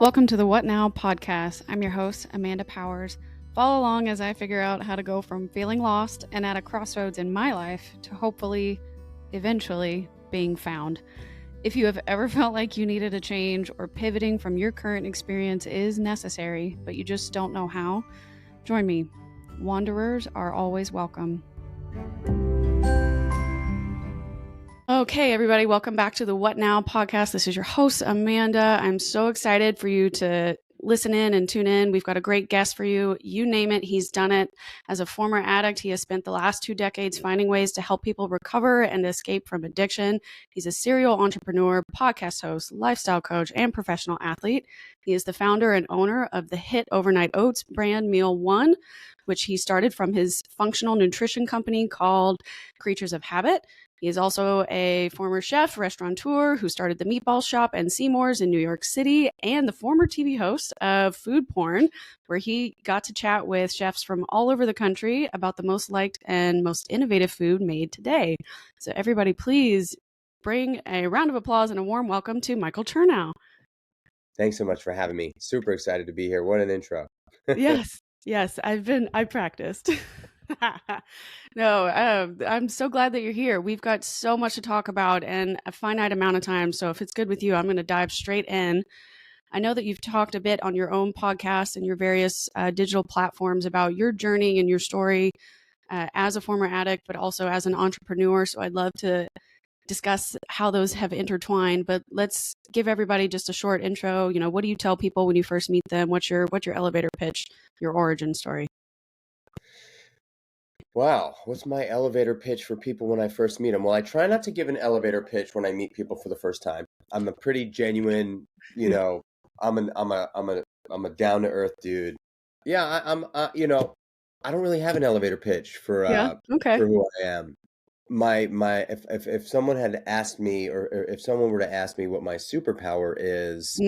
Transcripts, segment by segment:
Welcome to the What Now podcast. I'm your host, Amanda Powers. Follow along as I figure out how to go from feeling lost and at a crossroads in my life to hopefully, eventually, being found. If you have ever felt like you needed a change or pivoting from your current experience is necessary, but you just don't know how, join me. Wanderers are always welcome. Okay, everybody, welcome back to the What Now podcast. This is your host, Amanda. I'm so excited for you to listen in and tune in. We've got a great guest for you. You name it, he's done it. As a former addict, he has spent the last 2 decades finding ways to help people recover and escape from addiction. He's a serial entrepreneur, podcast host, lifestyle coach, and professional athlete. He is the founder and owner of the hit overnight oats brand Meal One, which he started from his functional nutrition company called Creatures of Habit. He is also a former chef, restaurateur who started the Meatball Shop and Seymour's in New York City, and the former TV host of Food Porn, where he got to chat with chefs from all over the country about the most liked and most innovative food made today. So everybody, please bring a round of applause and a warm welcome to Michael Chernow. Thanks so much for having me. Super excited to be here. What an intro. Yes, I practiced. No, I'm so glad that you're here. We've got so much to talk about and a finite amount of time. So if it's good with you, I'm going to dive straight in. I know that you've talked a bit on your own podcast and your various digital platforms about your journey and your story as a former addict, but also as an entrepreneur. So I'd love to discuss how those have intertwined, but let's give everybody just a short intro. You know, what do you tell people when you first meet them? What's your elevator pitch, your origin story? Wow. What's my elevator pitch for people when I first meet them? Well, I try not to give an elevator pitch when I meet people for the first time. I'm a pretty genuine, I'm a down to earth dude. Yeah, I don't really have an elevator pitch for who I am. If someone had asked me, or if someone were to ask me what my superpower is,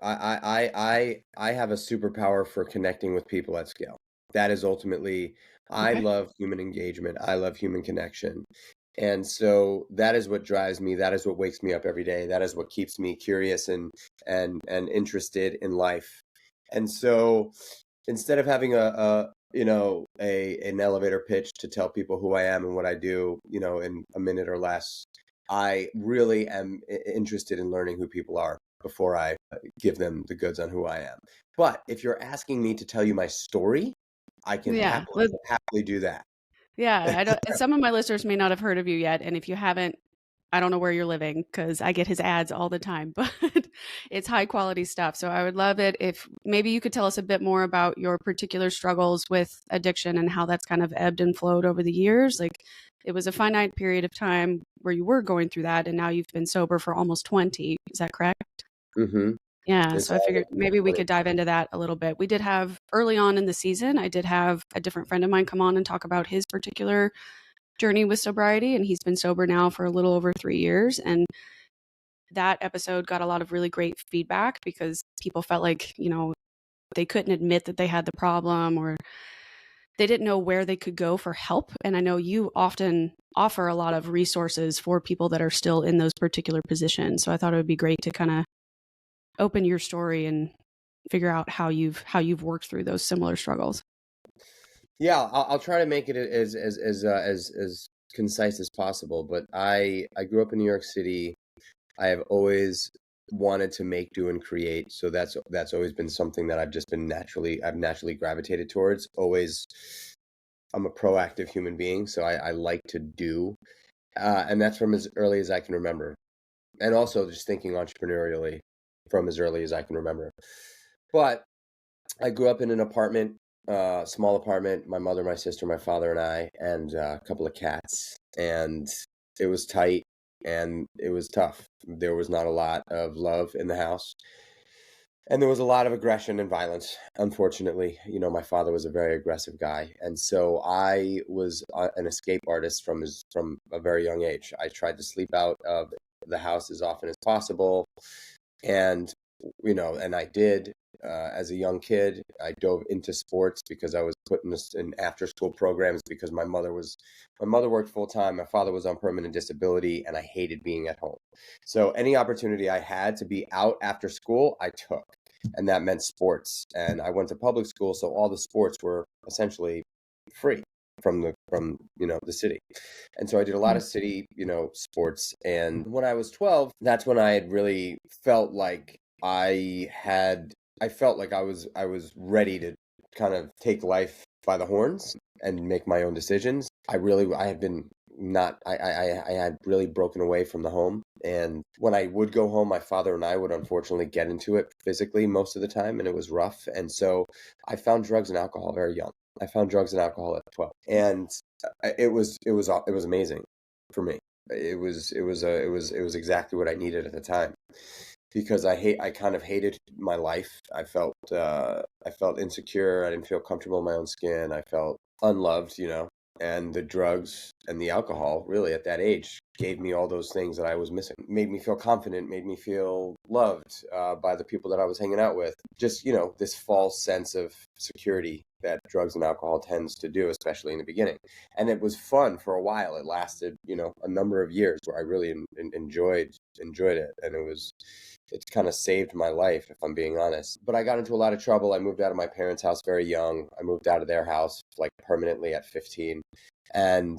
I have a superpower for connecting with people at scale. That is ultimately, I love human engagement. I love human connection. And so that is what drives me. That is what wakes me up every day. That is what keeps me curious and interested in life. And so instead of having an elevator pitch to tell people who I am and what I do, in a minute or less, I really am interested in learning who people are before I give them the goods on who I am. But if you're asking me to tell you my story, I can happily do that. Yeah, some of my listeners may not have heard of you yet, and if you haven't, I don't know where you're living because I get his ads all the time, but it's high quality stuff. So I would love it if maybe you could tell us a bit more about your particular struggles with addiction and how that's kind of ebbed and flowed over the years. Like, it was a finite period of time where you were going through that, and now you've been sober for almost 20. Is that correct? Mm-hmm. Yeah, so I figured maybe we could dive into that a little bit. We did have early on in the season, I did have a different friend of mine come on and talk about his particular journey with sobriety, and he's been sober now for a little over 3 years. And that episode got a lot of really great feedback because people felt like, they couldn't admit that they had the problem, or they didn't know where they could go for help. And I know you often offer a lot of resources for people that are still in those particular positions. So I thought it would be great to kind of open your story and figure out how you've worked through those similar struggles. Yeah, I'll try to make it as concise as possible. But I grew up in New York City. I have always wanted to make, do, and create. So that's always been something that I've naturally gravitated towards. Always, I'm a proactive human being, so I like to do, and that's from as early as I can remember, and also just thinking entrepreneurially from as early as I can remember. But I grew up in an apartment, small apartment, my mother, my sister, my father, and I, and a couple of cats. And it was tight and it was tough. There was not a lot of love in the house. And there was a lot of aggression and violence, unfortunately. My father was a very aggressive guy. And so I was an escape artist from a very young age. I tried to sleep out of the house as often as possible. And I did. as a young kid, I dove into sports because I was put in after school programs because my mother worked full time. My father was on permanent disability, and I hated being at home. So any opportunity I had to be out after school, I took, and that meant sports. And I went to public school, so all the sports were essentially free from the city. And so I did a lot of city sports. And when I was 12, that's when I had really felt like I felt like I was ready to kind of take life by the horns and make my own decisions. I had been not I had really broken away from the home. And when I would go home, my father and I would unfortunately get into it physically most of the time, and it was rough. And so I found drugs and alcohol very young. I found drugs and alcohol at 12, and it was amazing for me. It was exactly what I needed at the time, because I kind of hated my life. I felt insecure. I didn't feel comfortable in my own skin. I felt unloved, and the drugs and the alcohol really at that age gave me all those things that I was missing. Made me feel confident, made me feel loved by the people that I was hanging out with. Just, this false sense of security that drugs and alcohol tends to do, especially in the beginning. And it was fun for a while. It lasted, a number of years where I really enjoyed it. And it kind of saved my life, if I'm being honest. But I got into a lot of trouble. I moved out of my parents' house very young. I moved out of their house like permanently at 15, and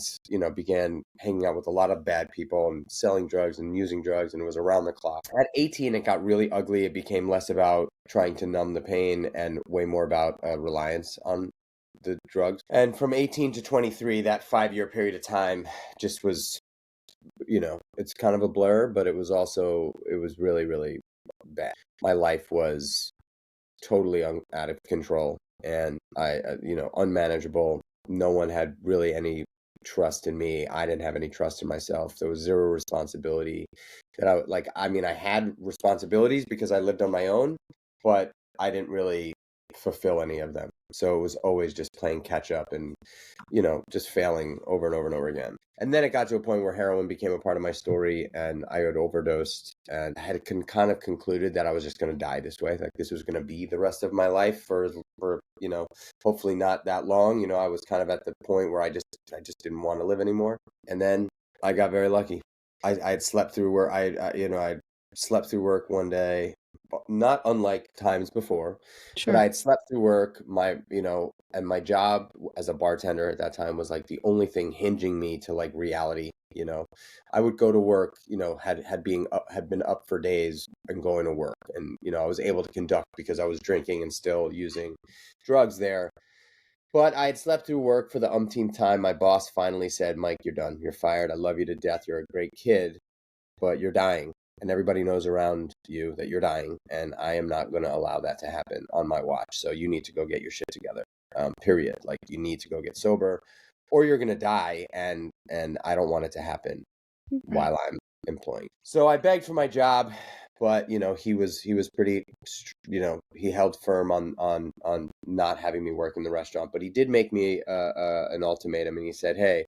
began hanging out with a lot of bad people and selling drugs and using drugs, and it was around the clock. At 18, it got really ugly. It became less about trying to numb the pain and way more about reliance on the drugs. And from 18 to 23, that 5-year period of time just was, it's kind of a blur, but it was really, really bad. My life was totally out of control, and unmanageable. No one had really any trust in me. I didn't have any trust in myself. There was zero responsibility I had responsibilities because I lived on my own, but I didn't really fulfill any of them. So it was always just playing catch up and, just failing over and over and over again. And then it got to a point where heroin became a part of my story, and I had overdosed, and I had kind of concluded that I was just going to die this way. Like this was going to be the rest of my life for hopefully not that long. I was kind of at the point where I just didn't want to live anymore. And then I got very lucky. I had slept through work. I slept through work one day, not unlike times before. Sure. But I had slept through work. And my job as a bartender at that time was like the only thing hinging me to like reality. I would go to work, had been up for days and going to work, and I was able to conduct because I was drinking and still using drugs there. But I had slept through work for the umpteenth time. My boss finally said, "Mike, you're done. You're fired. I love you to death. You're a great kid, but you're dying. And everybody knows around you that you're dying. And I am not going to allow that to happen on my watch. So you need to go get your shit together, period. Like you need to go get sober or you're going to die. And I don't want it to happen while I'm employing." So I begged for my job, but he was pretty, he held firm on not having me work in the restaurant. But he did make me an ultimatum, and he said, "Hey,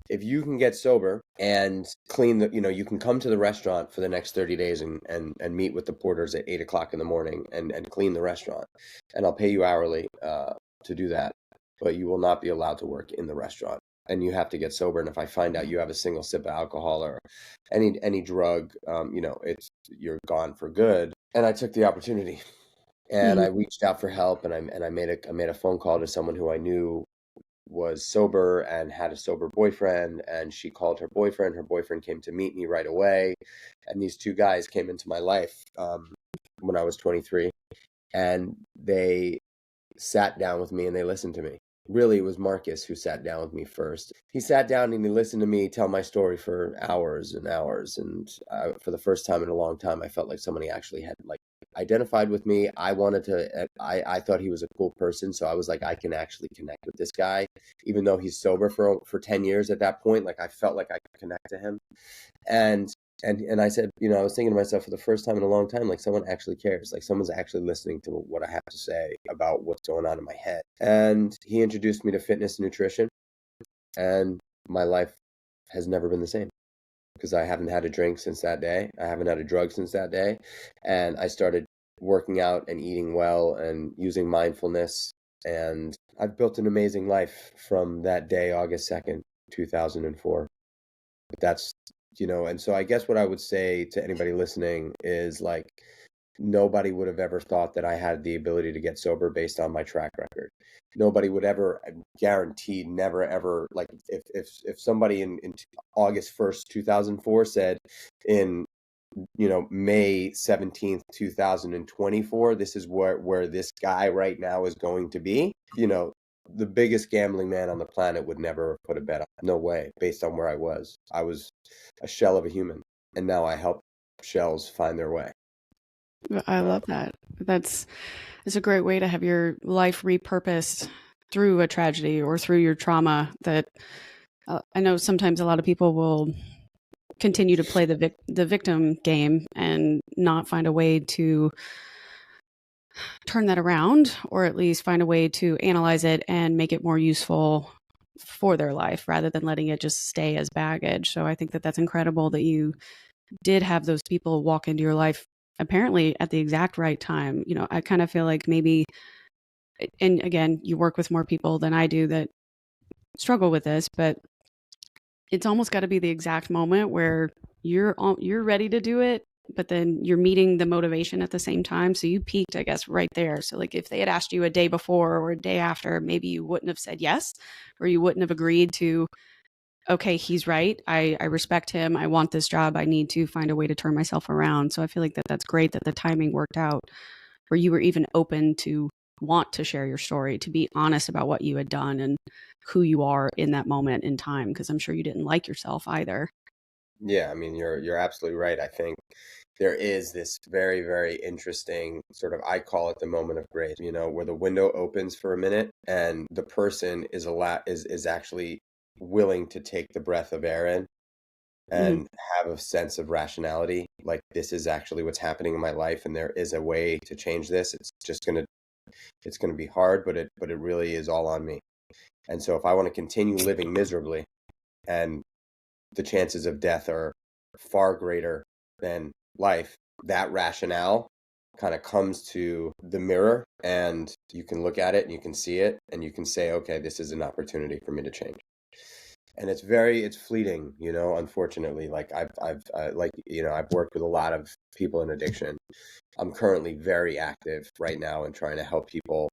if you can get sober and clean you can come to the restaurant for the next 30 days and meet with the porters at 8 o'clock in the morning and clean the restaurant, and I'll pay you hourly to do that, but you will not be allowed to work in the restaurant. And you have to get sober. And if I find out you have a single sip of alcohol or any drug, you're gone for good." And I took the opportunity, and I reached out for help, and I made a phone call to someone who I knew was sober and had a sober boyfriend, and she called her boyfriend. Her boyfriend came to meet me right away, and these two guys came into my life when I was 23, and they sat down with me and they listened to me. Really, it was Marcus who sat down with me first. He sat down and he listened to me tell my story for hours and hours, and for the first time in a long time, I felt like somebody actually had like identified with me. I thought he was a cool person, so I was like, I can actually connect with this guy, even though he's sober for 10 years at that point. Like I felt like I could connect to him, and I said, I was thinking to myself for the first time in a long time, like someone actually cares, like someone's actually listening to what I have to say about what's going on in my head. And he introduced me to fitness and nutrition, and my life has never been the same, because I haven't had a drink since that day. I haven't had a drug since that day. And I started working out and eating well and using mindfulness. And I've built an amazing life from that day, August 2nd, 2004. That's, and so I guess what I would say to anybody listening is like, nobody would have ever thought that I had the ability to get sober based on my track record. Nobody would ever, guaranteed, never ever, like if somebody in August 1st, 2004 said in May 17th, 2024, this is where this guy right now is going to be, the biggest gambling man on the planet would never put a bet on. No way, based on where I was. I was a shell of a human, and now I help shells find their way. I love that. It's a great way to have your life repurposed through a tragedy or through your trauma. That I know sometimes a lot of people will continue to play the victim game and not find a way to turn that around, or at least find a way to analyze it and make it more useful for their life rather than letting it just stay as baggage. So I think that that's incredible that you did have those people walk into your life apparently at the exact right time. I kind of feel like maybe, and again, you work with more people than I do that struggle with this, but it's almost got to be the exact moment where you're ready to do it, but then you're meeting the motivation at the same time. So you peaked, I guess, right there. So like if they had asked you a day before or a day after, maybe you wouldn't have said yes, or you wouldn't have agreed to, okay, he's right. I respect him. I want this job. I need to find a way to turn myself around. So I feel like that's great that the timing worked out where you were even open to want to share your story, to be honest about what you had done and who you are in that moment in time. Because I'm sure you didn't like yourself either. Yeah, I mean, you're absolutely right. I think there is this very, very interesting sort of, I call it the moment of grace, where the window opens for a minute and the person is actually willing to take the breath of air in and have a sense of rationality. Like, this is actually what's happening in my life, and there is a way to change this. It's gonna be hard, but it really is all on me. And so if I want to continue living miserably, and the chances of death are far greater than life, that rationale kind of comes to the mirror, and you can look at it and you can see it and you can say, okay, this is an opportunity for me to change. And it's fleeting, unfortunately. Like I've worked with a lot of people in addiction. I'm currently very active right now in trying to help people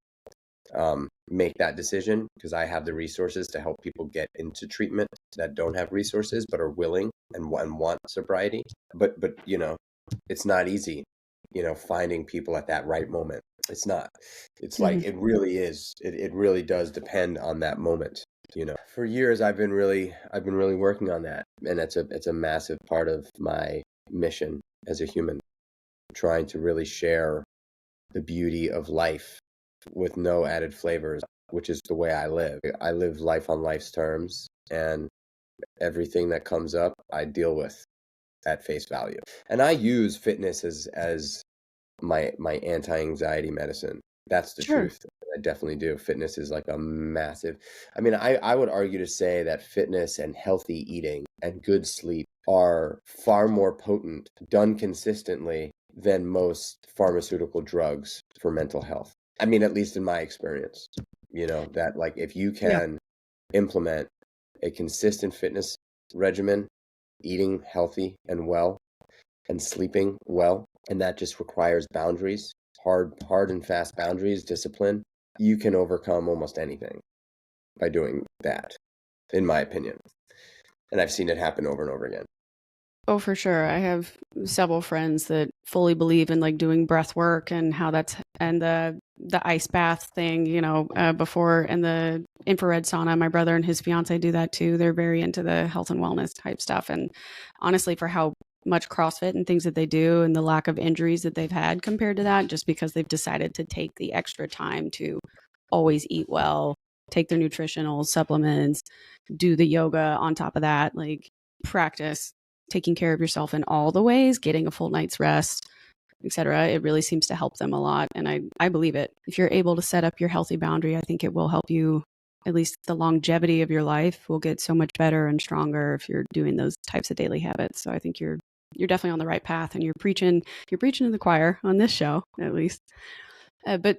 make that decision, because I have the resources to help people get into treatment that don't have resources but are willing and want sobriety. But it's not easy, finding people at that right moment. It's not. It's like it really is. It really does depend on that moment. For years I've been really working on that, and it's a massive part of my mission as a human, trying to really share the beauty of life with no added flavors, which is the way I live. I live life on life's terms, and everything that comes up, I deal with at face value. And I use fitness as my anti-anxiety medicine. That's the truth. I definitely do. Fitness is like a massive, I mean, I would argue to say that fitness and healthy eating and good sleep are far more potent, done consistently, than most pharmaceutical drugs for mental health. I mean, at least in my experience, that like if you can implement a consistent fitness regimen, eating healthy and well, and sleeping well, and that just requires boundaries, hard and fast boundaries, discipline, you can overcome almost anything by doing that, in my opinion. And I've seen it happen over and over again. Oh, for sure. I have several friends that fully believe in like doing breath work and how that's, and the ice bath thing, before, and the infrared sauna. My brother and his fiance do that too. They're very into the health and wellness type stuff. And honestly, for how much CrossFit and things that they do and the lack of injuries that they've had compared to that, just because they've decided to take the extra time to always eat well, take their nutritional supplements, do the yoga on top of that, like practice taking care of yourself in all the ways, getting a full night's rest, etc. It really seems to help them a lot. And I believe it. If you're able to set up your healthy boundary, I think it will help you, at least the longevity of your life will get so much better and stronger if you're doing those types of daily habits. So I think you're you're definitely on the right path, and you're preaching to the choir on this show, at least. But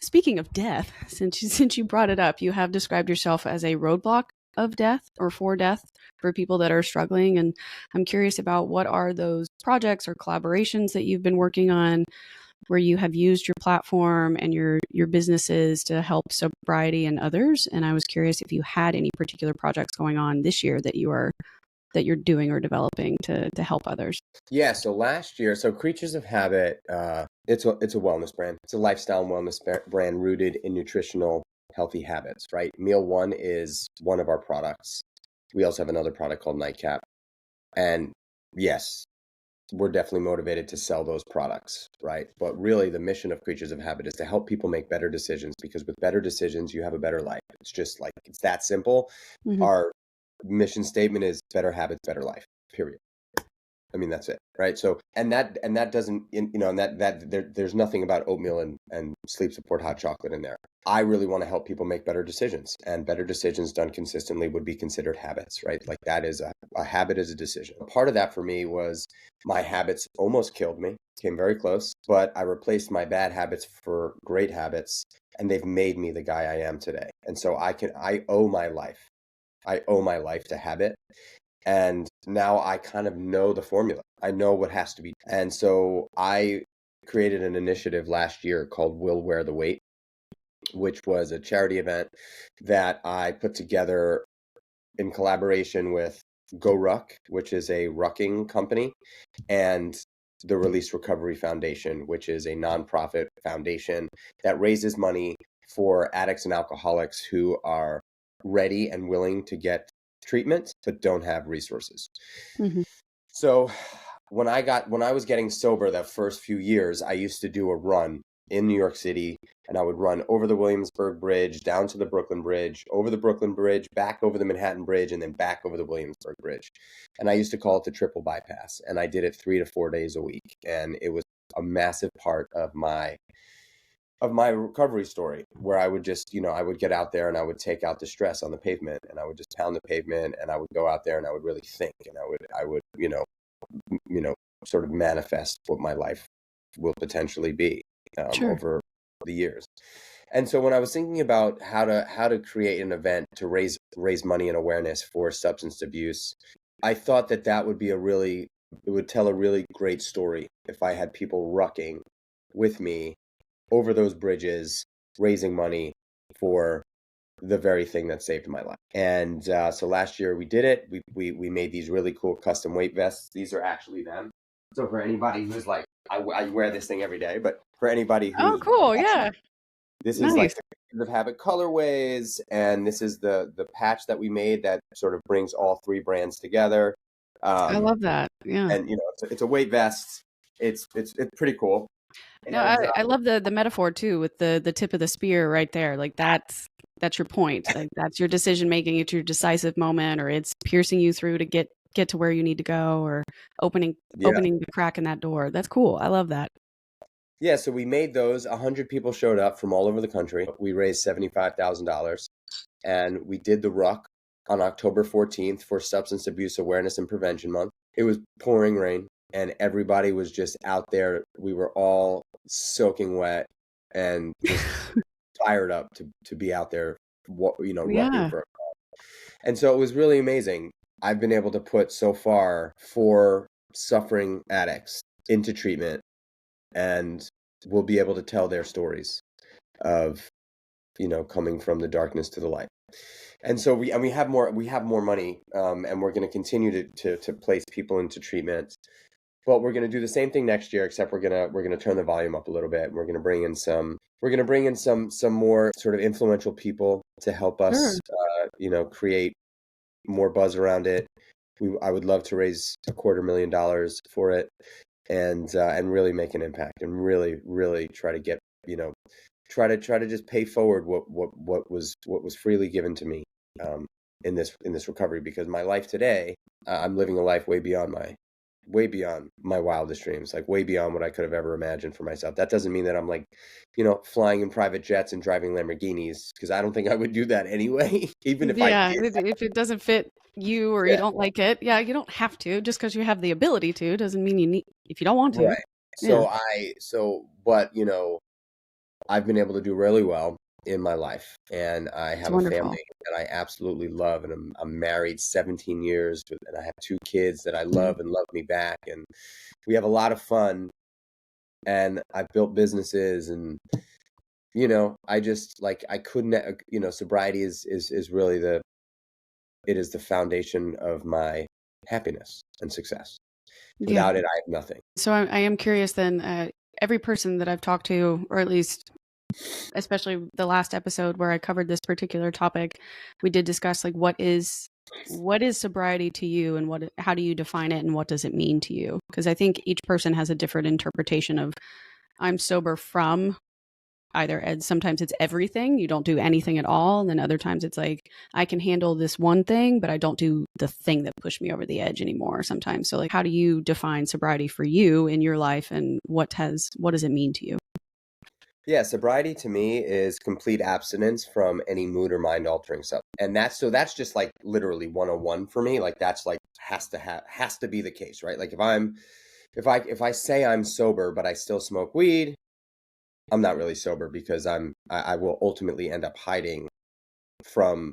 speaking of death, since you brought it up, you have described yourself as a roadblock of death or for death for people that are struggling. And I'm curious about what are those projects or collaborations that you've been working on where you have used your platform and your businesses to help sobriety and others. And I was curious if you had any particular projects going on this year that you're doing or developing to help others. Yeah, so last year, so Creatures of Habit, it's a wellness brand. It's a lifestyle and wellness brand rooted in nutritional healthy habits, right? Meal One is one of our products. We also have another product called Nightcap. And yes, we're definitely motivated to sell those products, right? But really the mission of Creatures of Habit is to help people make better decisions, because with better decisions, you have a better life. It's just like, it's that simple. Mm-hmm. Our mission statement is better habits, better life, period. I mean, that's it, right? So, and that doesn't, and there's nothing about oatmeal and sleep support hot chocolate in there. I really want to help people make better decisions, and better decisions done consistently would be considered habits, right? Like that is a habit is a decision. Part of that for me was my habits almost killed me, came very close, but I replaced my bad habits for great habits, and they've made me the guy I am today. And so I owe my life. I owe my life to habit. And now I kind of know the formula. I know what has to be. And so I created an initiative last year called We'll Wear the Weight, which was a charity event that I put together in collaboration with Go Ruck, which is a rucking company, and the Release Recovery Foundation, which is a nonprofit foundation that raises money for addicts and alcoholics who are ready and willing to get treatment but don't have resources. Mm-hmm. So when I was getting sober that first few years, I used to do a run in New York City, and I would run over the Williamsburg Bridge, down to the Brooklyn Bridge, over the Brooklyn Bridge, back over the Manhattan Bridge, and then back over the Williamsburg Bridge. And I used to call it the triple bypass, and I did it 3 to 4 days a week, and it was a massive part of my recovery story, where I would just, I would get out there and I would take out the stress on the pavement, and I would just pound the pavement, and I would go out there and I would really think, and I would, sort of manifest what my life will potentially be over the years. And so when I was thinking about how to create an event to raise money and awareness for substance abuse, I thought that would be it would tell a really great story if I had people rucking with me over those bridges, raising money for the very thing that saved my life. And so last year we did it. We made these really cool custom weight vests. These are actually them. So for anybody who's like, I wear this thing every day, but for anybody who's... Oh, cool. Yeah. This is like the habit colorways, and this is the patch that we made that sort of brings all three brands together. I love that. Yeah. And, it's a weight vest. It's pretty cool. No, I love the metaphor too, with the tip of the spear right there. Like that's your point. Like that's your decision making. It's your decisive moment, or it's piercing you through to get to where you need to go, or opening the crack in that door. That's cool. I love that. Yeah, so we made those. 100 people showed up from all over the country. We raised $75,000, and we did the ruck on October 14th for Substance Abuse Awareness and Prevention Month. It was pouring rain, and everybody was just out there. We were all soaking wet and just fired up to be out there, rucking for a cause. And so it was really amazing. I've been able to put so far 4 suffering addicts into treatment, and we'll be able to tell their stories of, coming from the darkness to the light. And so we have more money, and we're going to continue to place people into treatment. But we're going to do the same thing next year, except we're going to turn the volume up a little bit. We're going to bring in some more sort of influential people to help us, create more buzz around it. I would love to raise $250,000 for it, and really make an impact, and really, really try to get, try to just pay forward what was freely given to me, in this recovery, because my life today, I'm living a life way beyond my wildest dreams, like way beyond what I could have ever imagined for myself. That doesn't mean that I'm like, flying in private jets and driving Lamborghinis, because I don't think I would do that anyway, even if I did. If it doesn't fit you or you Yeah, don't like it. Yeah, you don't have to. Just because you have the ability to doesn't mean you need if you don't want to. right. Yeah, But I've been able to do really well in my life, and I it's have a wonderful. family that I absolutely love, and I'm married 17 years, and I have two kids that I Mhm. love and love me back, and we have a lot of fun, and I've built businesses, and I just like I couldn't, sobriety is really it is the foundation of my happiness and success. Yeah. Without it, I have nothing. So I am curious then. Every person that I've talked to, or at least especially the last episode where I covered this particular topic, we did discuss like what is sobriety to you and how do you define it and what does it mean to you? Because I think each person has a different interpretation of I'm sober from either Ed sometimes it's everything, you don't do anything at all, and then other times it's like I can handle this one thing, but I don't do the thing that pushed me over the edge anymore sometimes. So like how do you define sobriety for you in your life and what does it mean to you? Yeah, sobriety to me is complete abstinence from any mood or mind altering stuff. And that's just like literally 101 for me. Like that's like has to be the case, right? Like if I say I'm sober but I still smoke weed, I'm not really sober because I will ultimately end up hiding from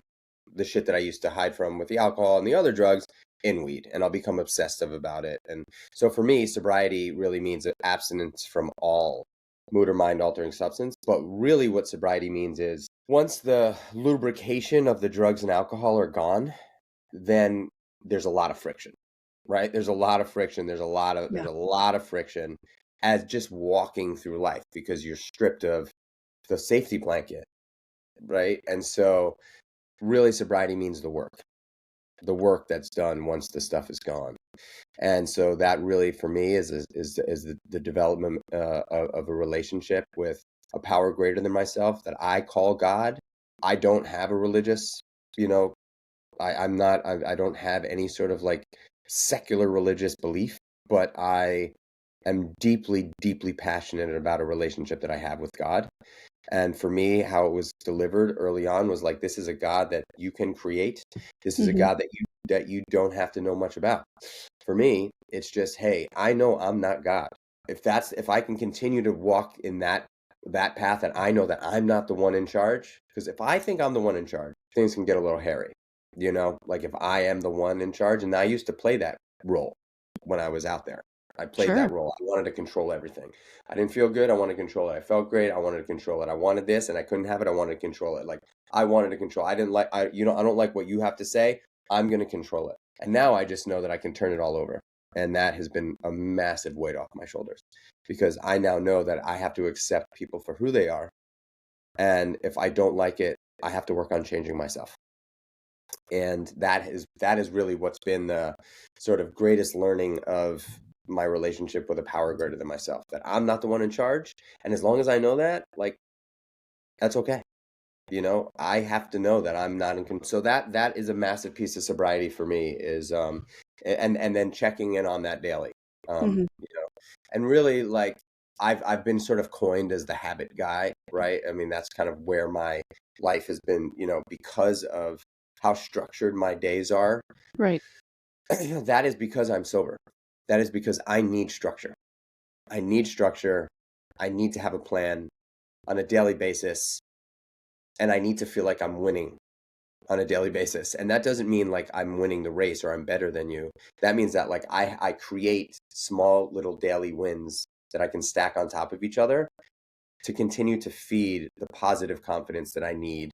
the shit that I used to hide from with the alcohol and the other drugs in weed, and I'll become obsessive about it. And so for me, sobriety really means abstinence from all mood or mind altering substance. But really, what sobriety means is once the lubrication of the drugs and alcohol are gone, then there's a lot of friction, right? There's a lot of friction. There's Yeah. a lot of friction as just walking through life because you're stripped of the safety blanket, right? And so really sobriety means the work that's done once the stuff is gone. And so that really for me is the development of a relationship with a power greater than myself that I call God. I don't have a religious, you know I'm not I don't have any sort of like secular religious belief, but I am deeply deeply passionate about a relationship that I have with God. And for me, how it was delivered early on was like, this is a God that you can create. This is a Hmm. God that you don't have to know much about. For me, it's just, hey, I know I'm not God. If I can continue to walk in that path and I know that I'm not the one in charge, because if I think I'm the one in charge, things can get a little hairy. Like if I am the one in charge, and I used to play that role when I was out there. I played Sure. that role. I wanted to control everything. I didn't feel good. I wanted to control it. I felt great. I wanted to control it. I wanted this and I couldn't have it. I wanted to control it. Like I wanted to control. I didn't like I don't like what you have to say. I'm going to control it. And now I just know that I can turn it all over. And that has been a massive weight off my shoulders because I now know that I have to accept people for who they are. And if I don't like it, I have to work on changing myself. And that is really what's been the sort of greatest learning of my relationship with a power greater than myself, that I'm not the one in charge. And as long as I know that, like, that's okay. I have to know that I'm not in control. So that is a massive piece of sobriety for me is and then checking in on that daily. Hmm. And really like I've been sort of coined as the habit guy, right? I mean, that's kind of where my life has been, because of how structured my days are. Right. That is because I'm sober. That is because I need structure. I need structure. I need to have a plan on a daily basis, and I need to feel like I'm winning on a daily basis. And that doesn't mean like I'm winning the race or I'm better than you. That means that like I create small little daily wins that I can stack on top of each other to continue to feed the positive confidence that I need,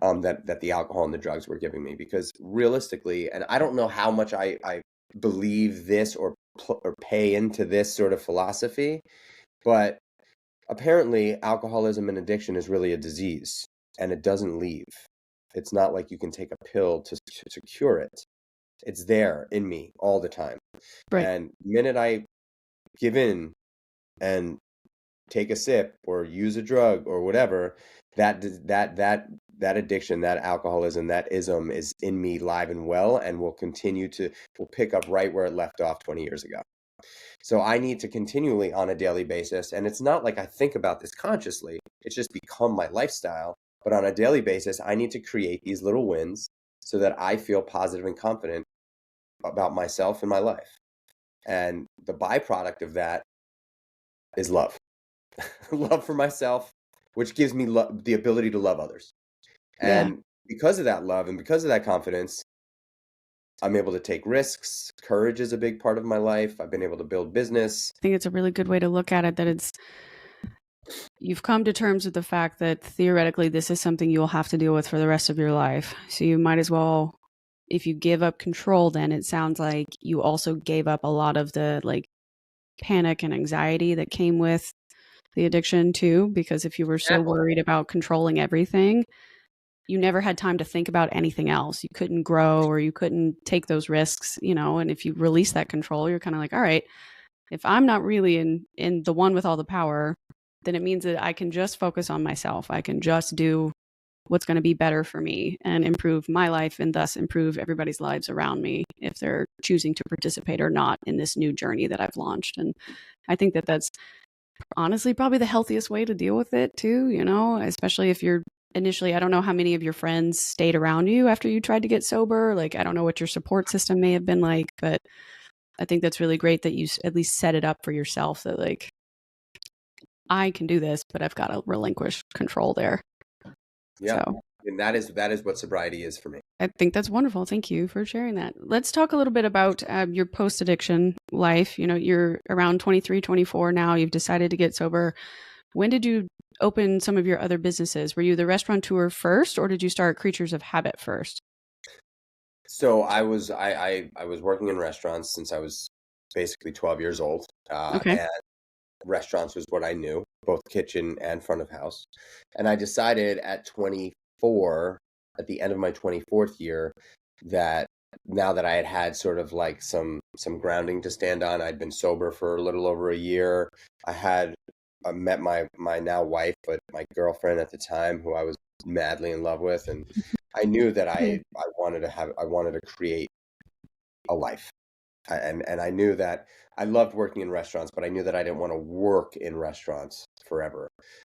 that the alcohol and the drugs were giving me. Because realistically, and I don't know how much I believe this or pay into this sort of philosophy, but apparently alcoholism and addiction is really a disease and it doesn't leave. It's not like you can take a pill to cure it. It's there in me all the time. Right. And the minute I give in and take a sip or use a drug or whatever, that addiction, that alcoholism, that ism is in me live and well, and will pick up right where it left off 20 years ago. So I need to continually on a daily basis, and it's not like I think about this consciously, it's just become my lifestyle. But on a daily basis, I need to create these little wins so that I feel positive and confident about myself and my life. And the byproduct of that is love. Love for myself, which gives me the ability to love others. Yeah. And because of that love and because of that confidence, I'm able to take risks. Courage is a big part of my life. I've been able to build business. I think it's a really good way to look at it, that you've come to terms with the fact that theoretically this is something you'll have to deal with for the rest of your life. So you might as well, if you give up control, then it sounds like you also gave up a lot of the like panic and anxiety that came with the addiction too, because if you were so Exactly. worried about controlling everything, you never had time to think about anything else. You couldn't grow or you couldn't take those risks, and if you release that control, you're kind of like, all right, if I'm not really in the one with all the power, then it means that I can just focus on myself. I can just do what's going to be better for me and improve my life and thus improve everybody's lives around me if they're choosing to participate or not in this new journey that I've launched. And I think that that's honestly probably the healthiest way to deal with it too, especially if you're initially, I don't know how many of your friends stayed around you after you tried to get sober. Like, I don't know what your support system may have been like, but I think that's really great that you at least set it up for yourself that like, I can do this, but I've got to relinquish control there. Yeah. So And that is what sobriety is for me. I think that's wonderful. Thank you for sharing that. Let's talk a little bit about your post-addiction life. You're around 23, 24 now. You've decided to get sober. When did you open some of your other businesses? Were you the restaurateur first, or did you start Creatures of Habit first? So I was working in restaurants since I was basically 12 years old, Okay. and restaurants was what I knew, both kitchen and front of house. And I decided at 24, at the end of my 24th year, that now that I had had sort of like some grounding to stand on, I'd been sober for a little over a year. I had met my now wife, but my girlfriend at the time, who I was madly in love with, and I knew that I wanted to create a life. And I knew that I loved working in restaurants, but I knew that I didn't want to work in restaurants forever.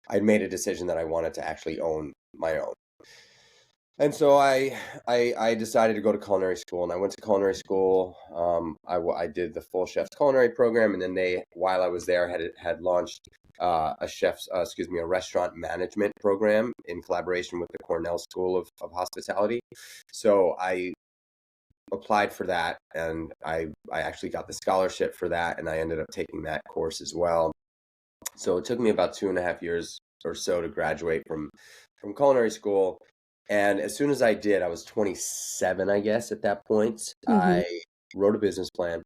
I'd made a decision that I wanted to actually own my own. And so I decided to go to culinary school, and I went to culinary school. I did the full chef's culinary program, and then while I was there, had launched a restaurant management program in collaboration with the Cornell School of Hospitality. So I applied for that, and I actually got the scholarship for that, and I ended up taking that course as well. So it took me about 2.5 years or so to graduate from culinary school. And as soon as I did, I was 27, I guess, at that point. Mm-hmm. I wrote a business plan.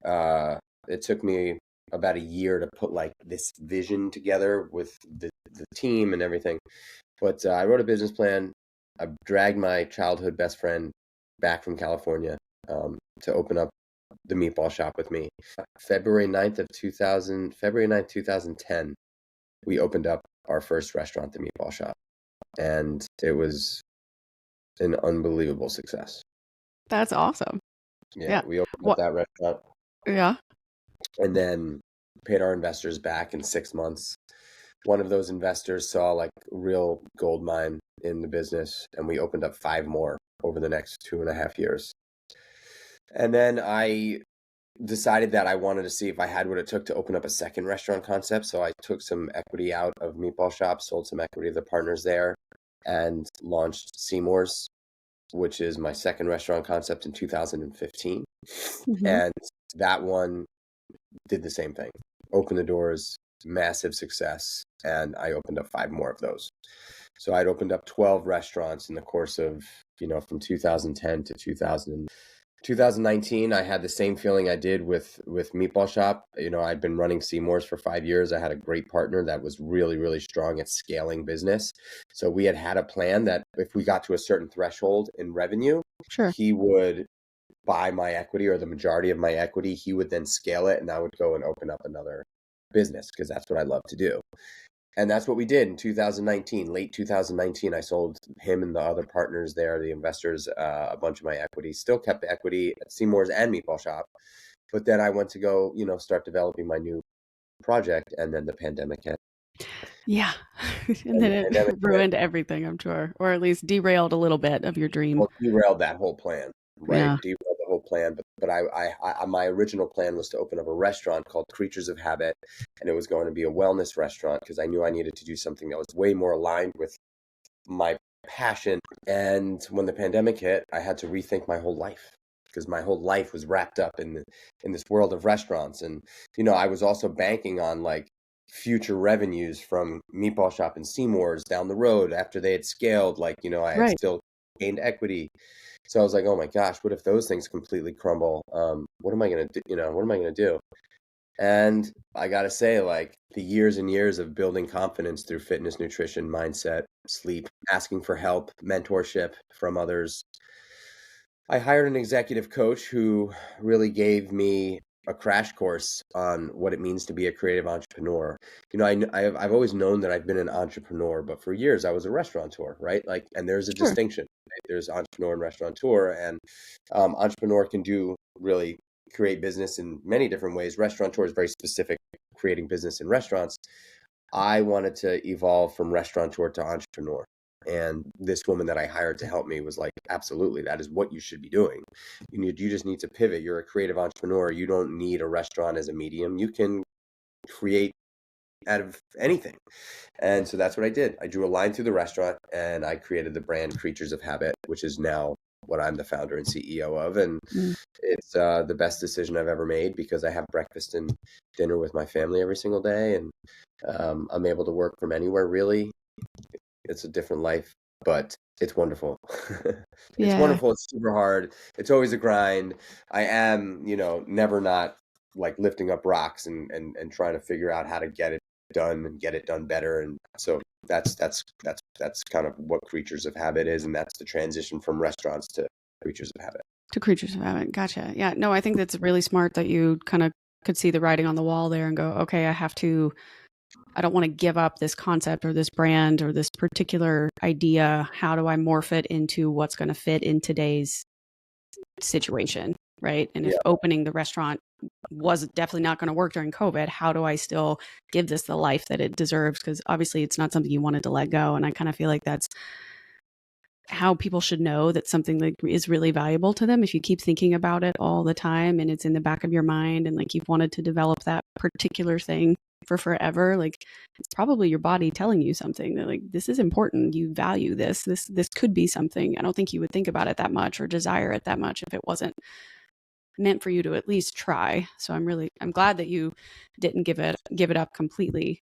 It took me about a year to put like this vision together with the team and everything. But I wrote a business plan. I dragged my childhood best friend back from California to open up the meatball shop with me. February 9th, 2010, we opened up our first restaurant, the meatball shop. And it was an unbelievable success. That's awesome. Yeah, Yeah. we opened up What? that restaurant Yeah. and then paid our investors back in 6 months. One of those investors saw like real gold mine in the business, and we opened up 5 more over the next 2.5 years. And then I decided that I wanted to see if I had what it took to open up a second restaurant concept. So I took some equity out of Meatball Shop, sold some equity to the partners there, and launched Seymour's, which is my second restaurant concept in 2015. Mm-hmm. And that one did the same thing. Opened the doors, massive success, and I opened up 5 more of those. So I'd opened up 12 restaurants in the course of, from 2010 to 2019. I had the same feeling I did with Meatball Shop. I'd been running Seymour's for 5 years. I had a great partner that was really, really strong at scaling business. So we had a plan that if we got to a certain threshold in revenue, Sure. he would buy my equity or the majority of my equity. He would then scale it, and I would go and open up another business because that's what I love to do. And that's what we did in 2019. Late 2019, I sold him and the other partners there, the investors, a bunch of my equity. Still kept the equity at Seymour's and Meatball Shop. But then I went to go, start developing my new project, and then the pandemic hit. Yeah. And then it Pandemic hit, ruined everything, I'm sure, or at least derailed a little bit of your dream. well, derailed that whole plan, right? Yeah. Derailed the whole plan. But my original plan was to open up a restaurant called Creatures of Habit, and it was going to be a wellness restaurant because I knew I needed to do something that was way more aligned with my passion. And when the pandemic hit, I had to rethink my whole life because my whole life was wrapped up in this world of restaurants. And I was also banking on like future revenues from Meatball Shop and Seymour's down the road after they had scaled. Like, I had Right. still gained equity. So I was like, oh my gosh, what if those things completely crumble? What am I gonna do? What am I gonna do? And I gotta say, like the years and years of building confidence through fitness, nutrition, mindset, sleep, asking for help, mentorship from others. I hired an executive coach who really gave me a crash course on what it means to be a creative entrepreneur. I've always known that I've been an entrepreneur, but for years I was a restaurateur, right? Like, and there's a Sure. distinction. Right? There's entrepreneur and restaurateur, and entrepreneur can do really create business in many different ways. Restaurateur is very specific, creating business in restaurants. I wanted to evolve from restaurateur to entrepreneur. And this woman that I hired to help me was like, absolutely, that is what you should be doing. You just need to pivot. You're a creative entrepreneur. You don't need a restaurant as a medium. You can create out of anything. And so that's what I did. I drew a line through the restaurant and I created the brand Creatures of Habit, which is now what I'm the founder and CEO of. And Mm. it's the best decision I've ever made because I have breakfast and dinner with my family every single day. And I'm able to work from anywhere, really. It's a different life, but it's wonderful. It's Yeah. wonderful. It's super hard. It's always a grind. I am, never not like lifting up rocks and trying to figure out how to get it done and get it done better. And so that's kind of what Creatures of Habit is, and that's the transition from restaurants to Creatures of Habit. To Creatures of Habit. Gotcha. Yeah. No, I think that's really smart that you kind of could see the writing on the wall there and go, okay, I don't want to give up this concept or this brand or this particular idea. How do I morph it into what's going to fit in today's situation? Right. And if Yeah. opening the restaurant was definitely not going to work during COVID, how do I still give this the life that it deserves? Because obviously it's not something you wanted to let go. And I kind of feel like that's how people should know that something like is really valuable to them. If you keep thinking about it all the time and it's in the back of your mind and like you've wanted to develop that particular thing for forever, like it's probably your body telling you something that like this is important, you value this could be something. I don't think you would think about it that much or desire it that much if it wasn't meant for you to at least try. So I'm glad that you didn't give it up completely.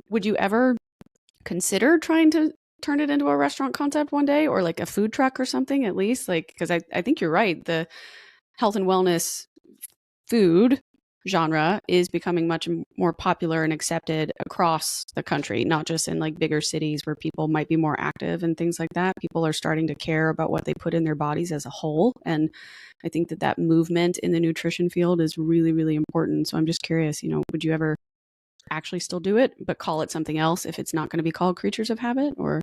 Would you ever consider trying to turn it into a restaurant concept one day, or like a food truck or something, at least? Like, because I think you're right, the health and wellness food genre is becoming much more popular and accepted across the country, not just in like bigger cities where people might be more active and things like that. People are starting to care about what they put in their bodies as a whole. And I think that movement in the nutrition field is really, really important. So I'm just curious, would you ever actually still do it, but call it something else if it's not going to be called Creatures of Habit? Or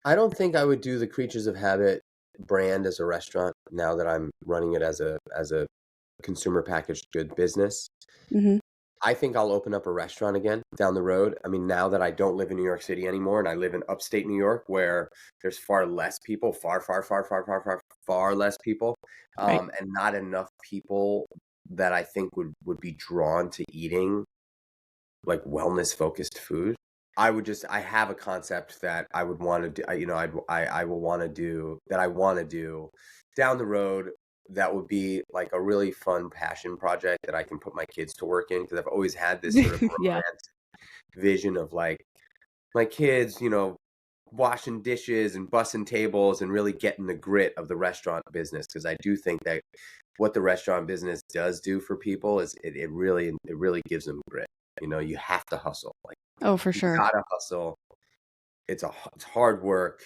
I don't think I would do the Creatures of Habit brand as a restaurant now that I'm running it as a consumer packaged good business. Mhm. I think I'll open up a restaurant again down the road. I mean, now that I don't live in New York City anymore and I live in upstate New York where there's far less people, far less people, Right. and not enough people that I think would be drawn to eating like wellness focused food. I have a concept that I would want to do, I will want to do that I want to do down the road that would be like a really fun passion project that I can put my kids to work in because I've always had this sort of Yeah. romantic vision of like my kids, washing dishes and bussing tables and really getting the grit of the restaurant business because I do think that what the restaurant business does do for people is it really gives them grit. You have to hustle. Like Oh, for you sure. gotta hustle. It's hard work,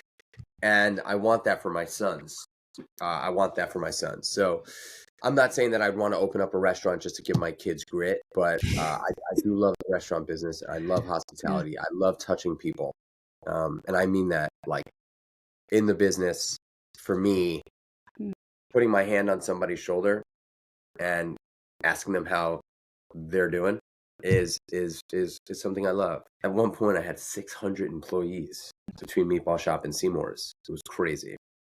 and I want that for my sons. I want that for my sons. So I'm not saying that I'd want to open up a restaurant just to give my kids grit, but I do love the restaurant business. I love Yeah. hospitality. I love touching people, and I mean that like in the business. For me, Mm. putting my hand on somebody's shoulder and asking them how they're doing is something I love. At one point, I had 600 employees between Meatball Shop and Seymour's. It was crazy.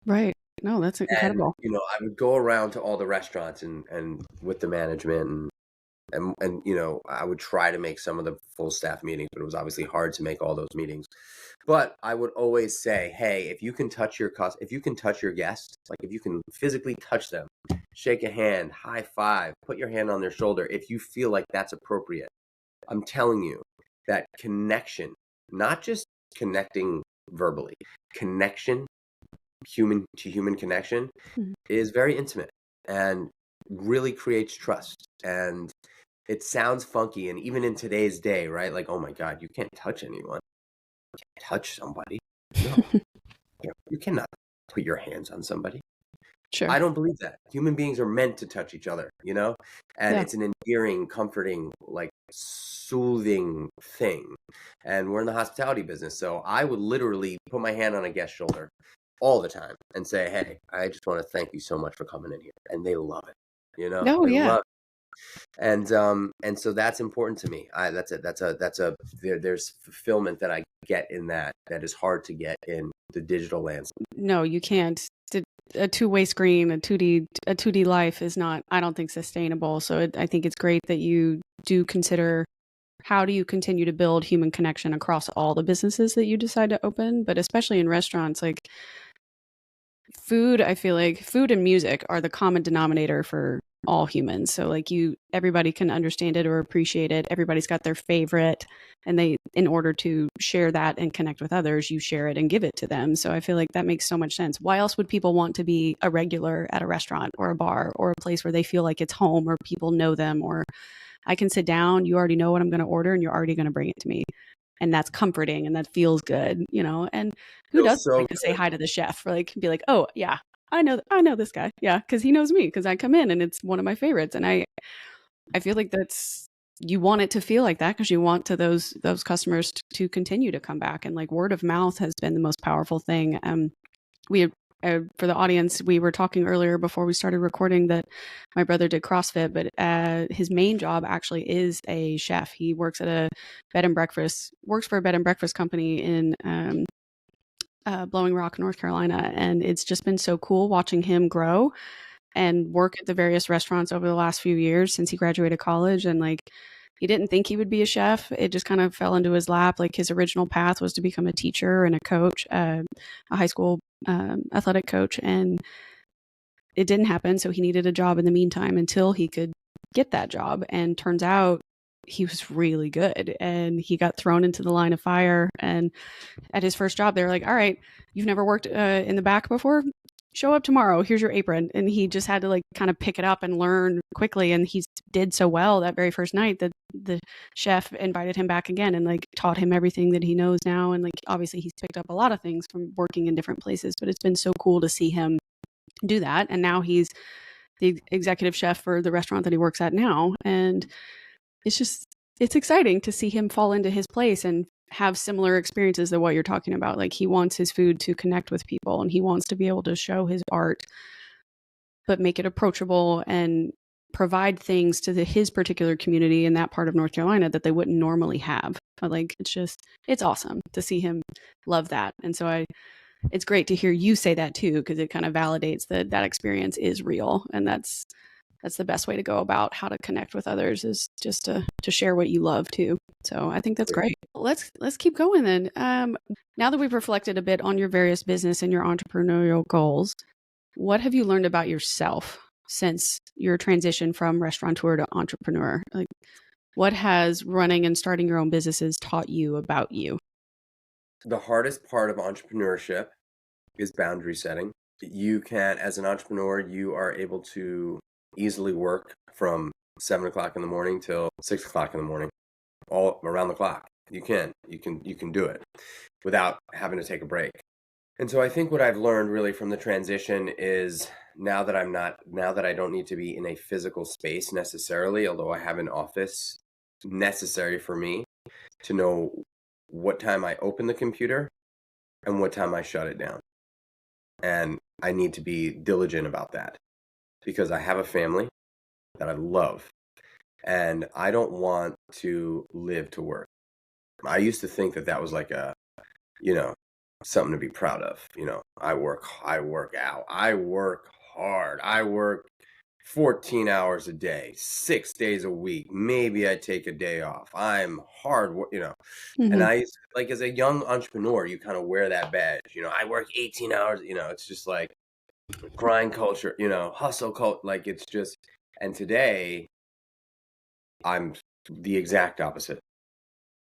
Right. No, that's And incredible. I would go around to all the restaurants and with the management and I would try to make some of the full staff meetings, but it was obviously hard to make all those meetings. But I would always say, hey, if you can touch your guest, like if you can physically touch them, shake a hand, high five, put your hand on their shoulder, if you feel like that's appropriate, I'm telling you that connection, not just connecting verbally, connection, human to human connection, Mhm. is very intimate and really creates trust. And it sounds funky. And even in today's day, right? Like, oh my God, you can't touch anyone. You can't touch somebody. No, you cannot put your hands on somebody. Sure. I don't believe that. Human beings are meant to touch each other, and Yeah. it's an endearing, comforting, like soothing thing. And we're in the hospitality business. So I would literally put my hand on a guest's shoulder all the time and say, hey, I just want to thank you so much for coming in here. And they love it. Oh, They yeah. love it. And so that's important to me. There's fulfillment that I get in that is hard to get in the digital landscape. No, you can't. A two-way screen, a 2D life is not, I don't think, sustainable. So I think it's great that you do consider how do you continue to build human connection across all the businesses that you decide to open, but especially in restaurants, like food, I feel like food and music are the common denominator for all humans. So like everybody can understand it or appreciate it. Everybody's got their favorite, and in order to share that and connect with others, you share it and give it to them. So I feel like that makes so much sense. Why else would people want to be a regular at a restaurant or a bar or a place where they feel like it's home or people know them, or I can sit down, you already know what I'm going to order and you're already going to bring it to me. And that's comforting and that feels good, and who Feels doesn't so like to say hi to the chef, or like be like, oh yeah, I know this guy. Yeah. Cause he knows me because I come in and it's one of my favorites. And I feel like you want it to feel like that because you want those customers to continue to come back. And like word of mouth has been the most powerful thing. We for the audience, we were talking earlier before we started recording that my brother did CrossFit, but his main job actually is a chef. He works at a works for a bed and breakfast company in Blowing Rock, North Carolina. And it's just been so cool watching him grow and work at the various restaurants over the last few years since he graduated college. And like, he didn't think he would be a chef. It just kind of fell into his lap. Like his original path was to become a teacher and a coach, a high school athletic coach. And it didn't happen. So he needed a job in the meantime until he could get that job. And turns out he was really good and he got thrown into the line of fire. And at his first job, they were like, all right, you've never worked in the back before? Show up tomorrow. Here's your apron. And he just had to like kind of pick it up and learn quickly. And he did so well that very first night that the chef invited him back again and like taught him everything that he knows now. And like, obviously he's picked up a lot of things from working in different places, but it's been so cool to see him do that. And now he's the executive chef for the restaurant that he works at now. And it's exciting to see him fall into his place and have similar experiences to what you're talking about. Like he wants his food to connect with people and he wants to be able to show his art, but make it approachable and provide things to his particular community in that part of North Carolina that they wouldn't normally have. But like, it's awesome to see him love that. And so it's great to hear you say that too, because it kind of validates that experience is real. And that's the best way to go about how to connect with others, is just to share what you love too. So I think that's great. Let's keep going then. Now that we've reflected a bit on your various business and your entrepreneurial goals, what have you learned about yourself since your transition from restaurateur to entrepreneur? Like, what has running and starting your own businesses taught you about you? The hardest part of entrepreneurship is boundary setting. You can, as an entrepreneur, you are able to easily work from 7 o'clock in the morning till 6 o'clock in the morning, all around the clock. You can do it without having to take a break. And so I think what I've learned really from the transition is now that I don't need to be in a physical space necessarily, although I have an office necessary for me to know what time I open the computer and what time I shut it down. And I need to be diligent about that because I have a family that I love And I don't want to live to work. I used to think that that was like a, you know, something to be proud of. I work out, I work hard, I work 14 hours a day, 6 days a week. Maybe I take a day off. I'm hard. And Hmm. I used like as a young entrepreneur, you kind of wear that badge. I work 18 hours. It's just like grind culture. Hustle culture. Like it's just. And today, I'm the exact opposite.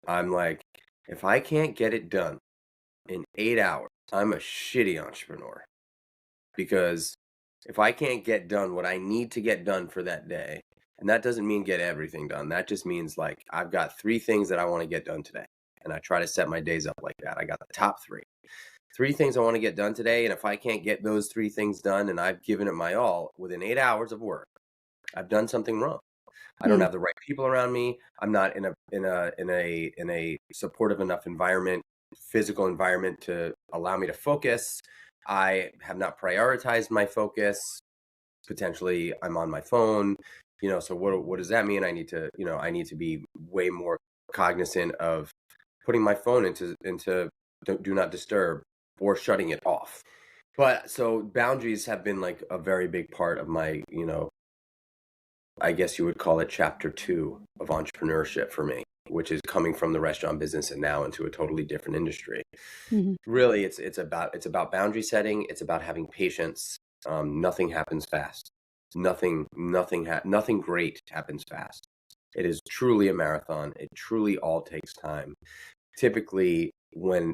I'm like, if I can't get it done in 8 hours, I'm a shitty entrepreneur. Because if I can't get done what I need to get done for that day, and that doesn't mean get everything done. That just means like I've got 3 things that I want to get done today. And I try to set my days up like that. I got the top three. 3 things I want to get done today. And if I can't get those 3 things done and I've given it my all within 8 hours of work, I've done something wrong. I don't have the right people around me. I'm not in a supportive enough environment, physical environment to allow me to focus. I have not prioritized my focus. Potentially, I'm on my phone. So what does that mean? I need to be way more cognizant of putting my phone into do not disturb or shutting it off. But so boundaries have been like a very big part of my, I guess you would call it chapter 2 of entrepreneurship for me, which is coming from the restaurant business and now into a totally different industry. Hmm. Really, it's about boundary setting. It's about having patience. Nothing happens fast. Nothing great happens fast. It is truly a marathon. It truly all takes time. Typically, when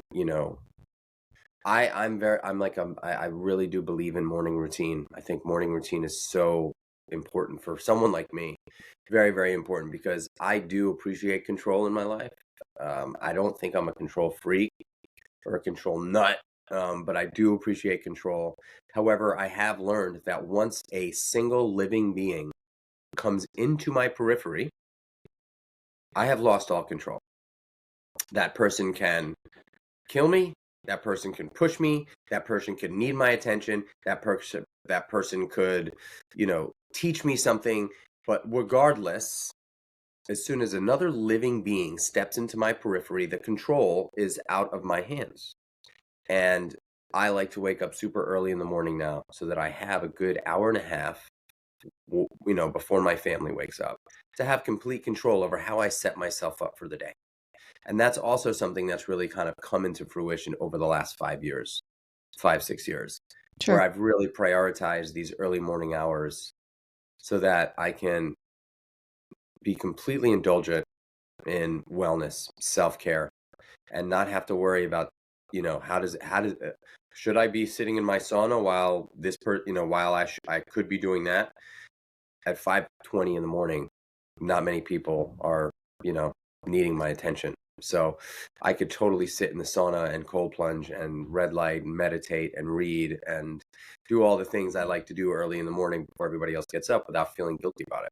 I really do believe in morning routine. I think morning routine is so important for someone like me. Very, very important because I do appreciate control in my life. I don't think I'm a control freak or a control nut, but I do appreciate control. However, I have learned that once a single living being comes into my periphery, I have lost all control. That person can kill me. That person can push me. That person could need my attention. That person could, teach me something. But regardless, as soon as another living being steps into my periphery, the control is out of my hands. And I like to wake up super early in the morning now so that I have a good hour and a half, before my family wakes up, to have complete control over how I set myself up for the day. And that's also something that's really kind of come into fruition over the last 5 years, 5, 6 years, where Sure. I've really prioritized these early morning hours so that I can be completely indulgent in wellness, self-care, and not have to worry about, should I be sitting in my sauna while while I could be doing that at 5:20 in the morning. Not many people are, needing my attention. So I could totally sit in the sauna and cold plunge and red light and meditate and read and do all the things I like to do early in the morning before everybody else gets up without feeling guilty about it.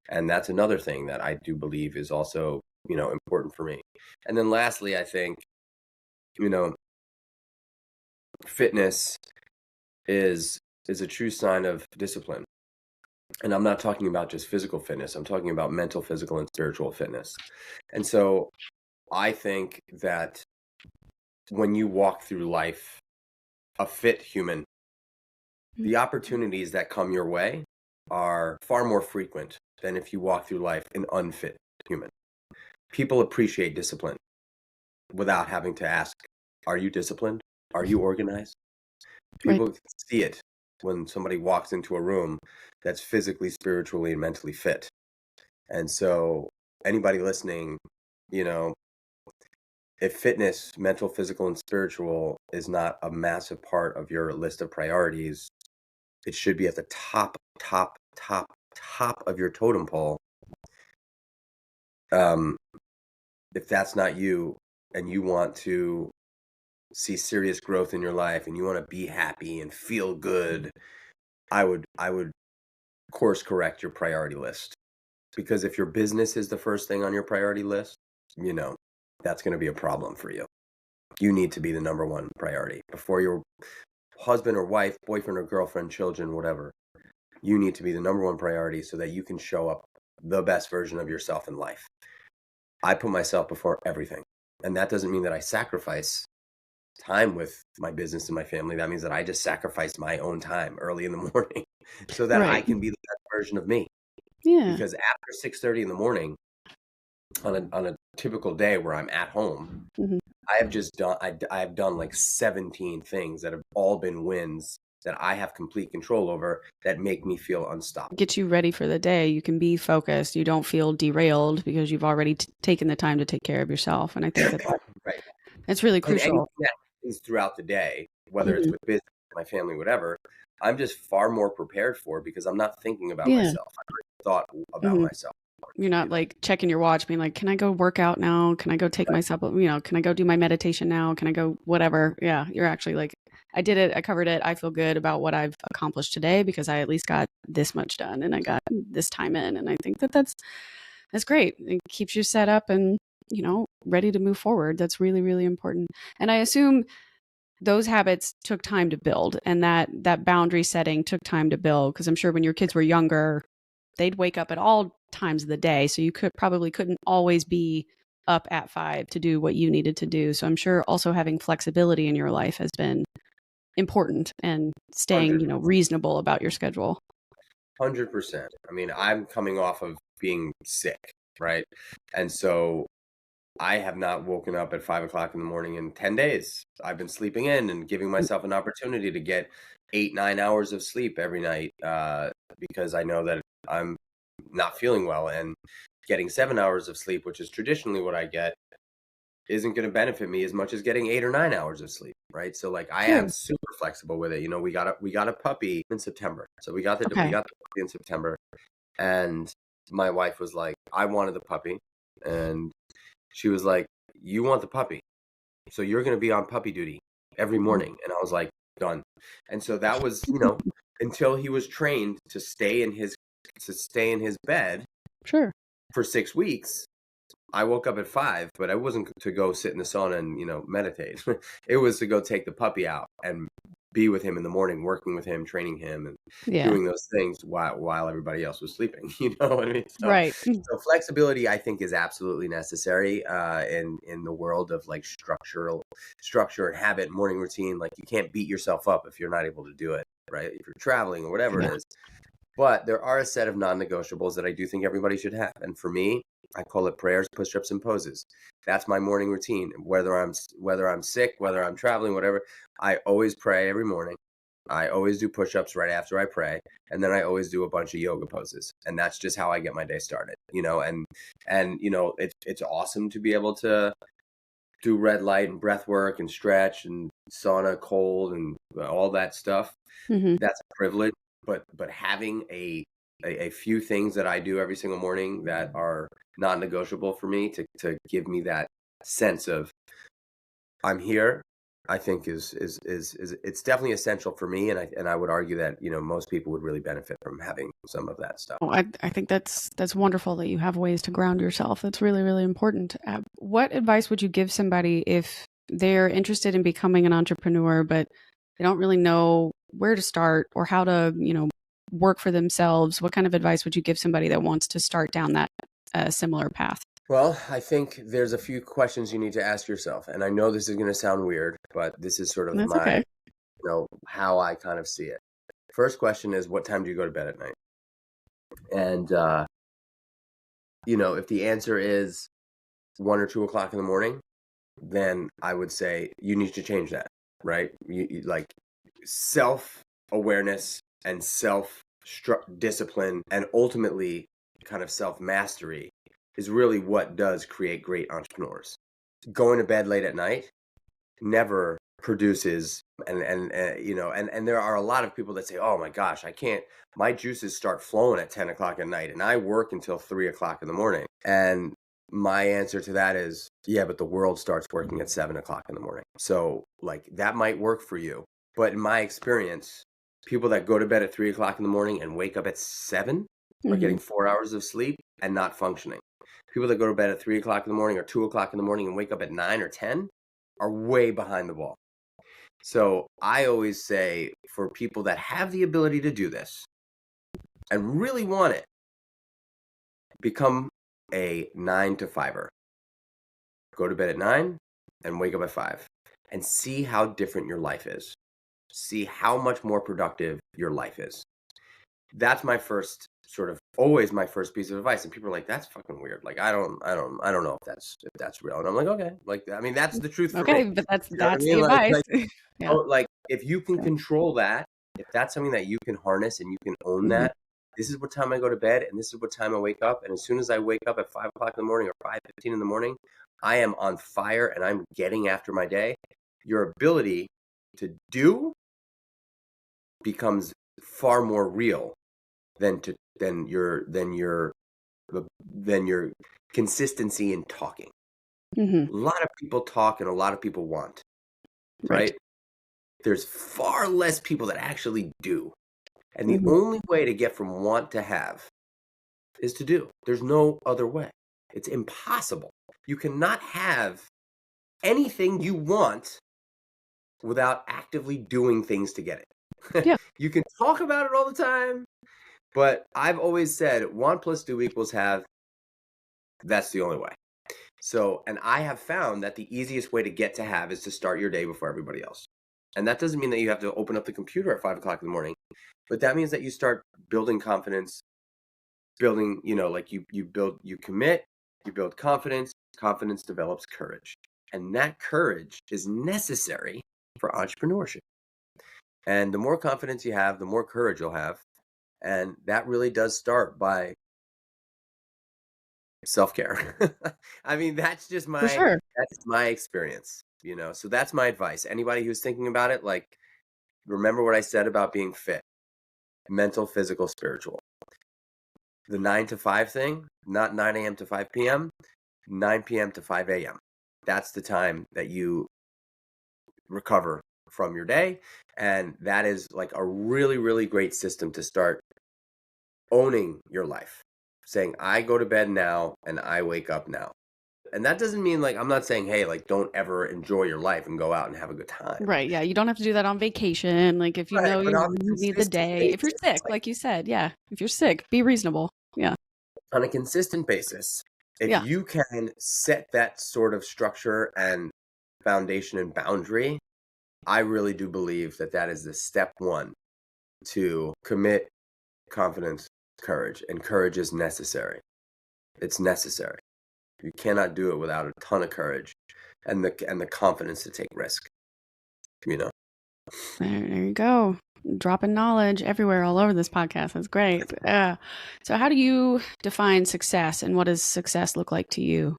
And that's another thing that I do believe is also, important for me. And then lastly, I think, you know, fitness is a true sign of discipline. And I'm not talking about just physical fitness. I'm talking about mental, physical, and spiritual fitness. And so I think that when you walk through life a fit human, the opportunities that come your way are far more frequent than if you walk through life an unfit human. People appreciate discipline without having to ask, are you disciplined? Are you organized? Right. People see it when somebody walks into a room that's physically, spiritually, and mentally fit. And so anybody listening, you know, if fitness, mental, physical, and spiritual is not a massive part of your list of priorities, it should be at the top, top, top, top of your totem pole. Um, if that's not you and you want to see serious growth in your life and you want to be happy and feel good, I would course correct your priority list. Because if your business is the first thing on your priority list, that's going to be a problem for you. You need to be the number one priority before your husband or wife, boyfriend or girlfriend, children, whatever. You need to be the number one priority so that you can show up the best version of yourself in life. I put myself before everything. And that doesn't mean that I sacrifice time with my business and my family. That means that I just sacrifice my own time early in the morning so that I Right. can be the best version of me. Yeah. Because after 6:30 in the morning on a typical day where I'm at home, Mhm. I have just done I have done like 17 things that have all been wins that I have complete control over that make me feel unstoppable. Get you ready for the day. You can be focused. You don't feel derailed because you've already taken the time to take care of yourself. And I think that Right. that's really And anything crucial. that happens throughout the day, whether it's Mhm. with business, my family, whatever, I'm just far more prepared for because I'm not thinking about Yeah. myself. I've already thought about Mhm. myself, You're you not know. like checking your watch, being like, can I go work out now? Can I go take Right. myself, can I go do my meditation now? Can I go whatever? Yeah. You're actually like, I did it. I covered it. I feel good about what I've accomplished today because I at least got this much done and I got this time in. And I think that that's great. It keeps you set up and, ready to move forward. That's really, really important. And I assume those habits took time to build and that boundary setting took time to build because I'm sure when your kids were younger, they'd wake up at all times of the day. So you couldn't always be up at 5 to do what you needed to do. So I'm sure also having flexibility in your life has been important and staying, 100%. reasonable about your schedule. 100%. I mean, I'm coming off of being sick, right? And so I have not woken up at 5 o'clock in the morning in 10 days. I've been sleeping in and giving myself an opportunity to get 8, 9 hours of sleep every night because I know that I'm not feeling well. And getting 7 hours of sleep, which is traditionally what I get, isn't going to benefit me as much as getting 8 or 9 hours of sleep, right? So like I am Sure. super flexible with it. You know, we got a puppy in September. So we Okay. got the puppy in September, and my wife was like, I wanted the puppy, and she was like, you want the puppy, so you're going to be on puppy duty every morning. And I was like, done. And so that was, until he was trained to stay in his bed Sure. for 6 weeks. I woke up at 5, but I wasn't to go sit in the sauna and, meditate. It was to go take the puppy out and be with him in the morning, working with him, training him, and Yeah. doing those things while everybody else was sleeping. You know what I mean? So, Right. so flexibility, I think, is absolutely necessary in the world of like structure and habit, morning routine. Like you can't beat yourself up if you're not able to do it, right? If you're traveling or whatever it Yeah. is. But there are a set of non-negotiables that I do think everybody should have. And for me, I call it prayers, push-ups, and poses. That's my morning routine. Whether I'm sick, whether I'm traveling, whatever, I always pray every morning. I always do push-ups right after I pray, and then I always do a bunch of yoga poses. And that's just how I get my day started, and it's awesome to be able to do red light and breath work and stretch and sauna cold and all that stuff. Hmm. That's a privilege, but having a few things that I do every single morning that are non-negotiable for me to give me that sense of I'm here, I think is it's definitely essential for me, and I would argue that most people would really benefit from having some of that stuff. Oh, I think that's wonderful that you have ways to ground yourself. That's really, really important. What advice would you give somebody if they're interested in becoming an entrepreneur, but they don't really know where to start or how to, work for themselves? What kind of advice would you give somebody that wants to start down that similar path? Well, I think there's a few questions you need to ask yourself, and I know this is going to sound weird, but this is sort of That's okay. how I kind of see it. First question is, what time do you go to bed at night? And if the answer is 1 or 2 o'clock in the morning, then I would say you need to change that, right? Like self awareness and self discipline, and ultimately kind of self mastery is really what does create great entrepreneurs. Going to bed late at night never produces, and there are a lot of people that say, oh my gosh, I can't, my juices start flowing at 10 o'clock at night and I work until 3 o'clock in the morning. And my answer to that is, yeah, but the world starts working at 7 o'clock in the morning. So like that might work for you. But in my experience, people that go to bed at 3 o'clock in the morning and wake up at 7 are Hmm. getting 4 hours of sleep and not functioning. People that go to bed at 3 o'clock in the morning or 2 o'clock in the morning and wake up at 9 or 10 are way behind the ball. So I always say for people that have the ability to do this and really want it, become a 9 to 5er. Go to bed at 9 and wake up at 5 and see how different your life is. See how much more productive your life is. That's my first always my first piece of advice. And people are like, that's fucking weird. Like, I don't know if that's real. And I'm like, okay, like, I mean, that's the truth for Okay, me. but that's You know what I that's mean? the advice. Yeah. Like if you can Yeah. control that, if that's something that you can harness and you can own that, this is what time I go to bed and this is what time I wake up. And as soon as I wake up at 5 o'clock in the morning or 5:15 in the morning, I am on fire and I'm getting after my day. Your ability to do becomes far more real than your consistency in talking. A lot of people talk and a lot of people want, right? There's far less people that actually do. And the only way to get from want to have is to do. There's no other way. It's impossible. You cannot have anything you want without actively doing things to get it. Yeah. You can talk about it all the time, but I've always said 1 + 2 = have. That's the only way. So, and I have found that the easiest way to get to have is to start your day before everybody else. And that doesn't mean that you have to open up the computer at 5 o'clock in the morning, but that means that you start building confidence, building, like you commit, you build confidence, confidence develops courage. And that courage is necessary for entrepreneurship. And the more confidence you have, the more courage you'll have. And that really does start by self-care. I mean, that's just For sure. that's my experience, so that's my advice. Anybody who's thinking about it, like, remember what I said about being fit, mental, physical, spiritual. The 9 to 5 thing, not 9 a.m. to 5 p.m., 9 p.m. to 5 a.m. That's the time that you recover from your day. And that is like a really, really great system to start owning your life. Saying, I go to bed now and I wake up now. And that doesn't mean, like, I'm not saying, hey, like, don't ever enjoy your life and go out and have a good time. Right. Yeah. You don't have to do that on vacation. Like if you know But on a you need the consistent day. If you're basis, sick, like you said, yeah. If you're sick, be reasonable. Yeah. on a consistent basis, if Yeah. you can set that sort of structure and foundation and boundary, I really do believe that that is the step one to commit, confidence, courage. And courage is necessary. It's necessary. You cannot do it without a ton of courage and the confidence to take risk. There you go. Dropping knowledge everywhere, all over this podcast. That's great. Yeah. So how do you define success and what does success look like to you?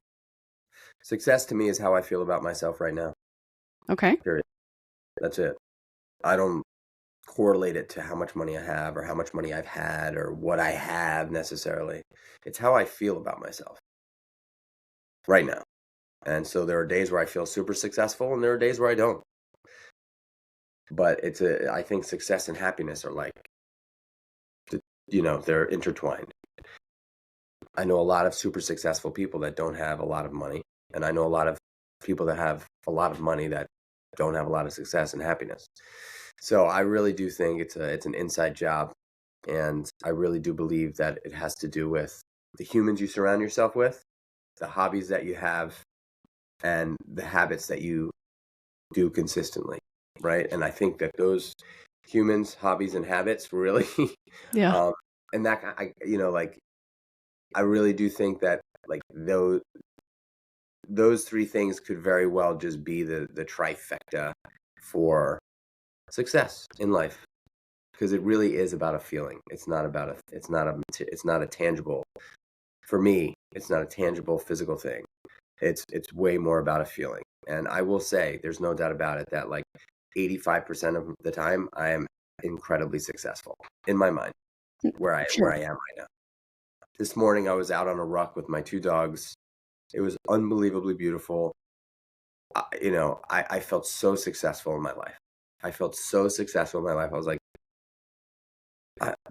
Success to me is how I feel about myself right now. Okay. Period. That's it. I don't correlate it to how much money I have or how much money I've had or what I have necessarily. It's how I feel about myself right now. And so there are days where I feel super successful and there are days where I don't. But I think success and happiness are like, they're intertwined. I know a lot of super successful people that don't have a lot of money. And I know a lot of people that have a lot of money that don't have a lot of success and happiness. So I really do think it's an inside job. And I really do believe that it has to do with the humans you surround yourself with, the hobbies that you have, and the habits that you do consistently, right? And I think that those humans, hobbies, and habits really, Yeah. and that I really do think that like those three things could very well just be the trifecta for success in life, because it really is about a feeling. It's not a tangible, for me, it's not a tangible physical thing. It's way more about a feeling. And I will say, there's no doubt about it that like 85% of the time I am incredibly successful in my mind where I am right now. This morning I was out on a ruck with my 2 dogs. It was unbelievably beautiful. I felt so successful in my life. I was like,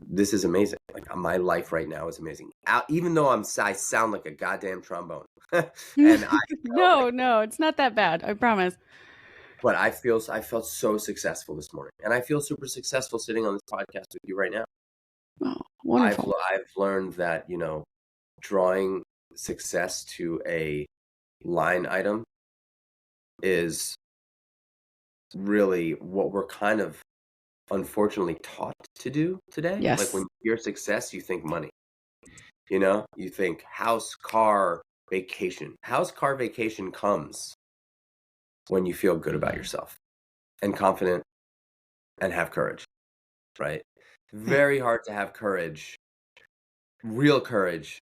this is amazing. Like, my life right now is amazing. Even though I sound like a goddamn trombone. And No, it's not that bad. I promise. but I felt so successful this morning. And I feel super successful sitting on this podcast with you right now. Oh, wonderful. I've learned that, drawing success to a line item is really what we're kind of unfortunately taught to do today. Like when Yes. you hear success, you think money. You think house, car, vacation. House, car, vacation comes when you feel good about yourself and confident and have courage, right? Yeah, Very hard to have courage, real courage,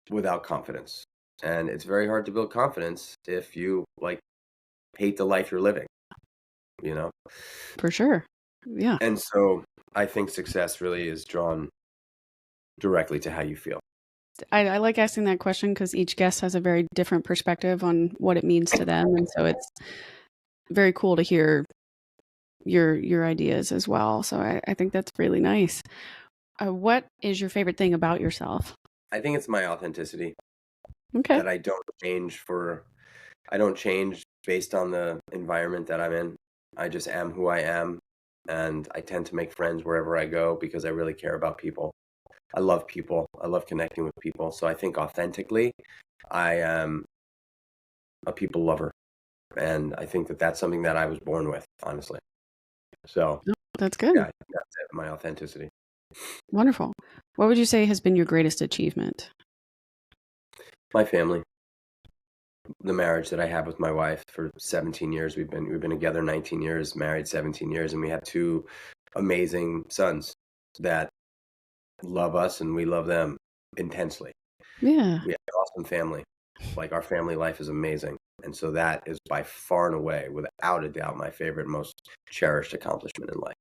without confidence. And it's very hard to build confidence if you like hate the life you're living, you know? for sure. Yeah. And so I think success really is drawn directly to how you feel. I like asking that question because each guest has a very different perspective on what it means to them. And so it's very cool to hear your ideas as well. So I think that's really nice. What is your favorite thing about yourself? I think it's my authenticity Okay. that I don't change based on the environment that I'm in. I just am who I am. And I tend to make friends wherever I go because I really care about people. I love people. I love connecting with people. So I think authentically, I am a people lover. And I think that that's something that I was born with, honestly. So, Oh, that's yeah, good. I think that's it, my authenticity. Wonderful. What would you say has been your greatest achievement? My family, the marriage that I have with my wife for 17 years. We've been together 19 years, married 17 years, and we have two amazing sons that love us and we love them intensely. Yeah, We have an awesome family. Like our family life is amazing. And so that is by far and away, without a doubt, my favorite, most cherished accomplishment in life.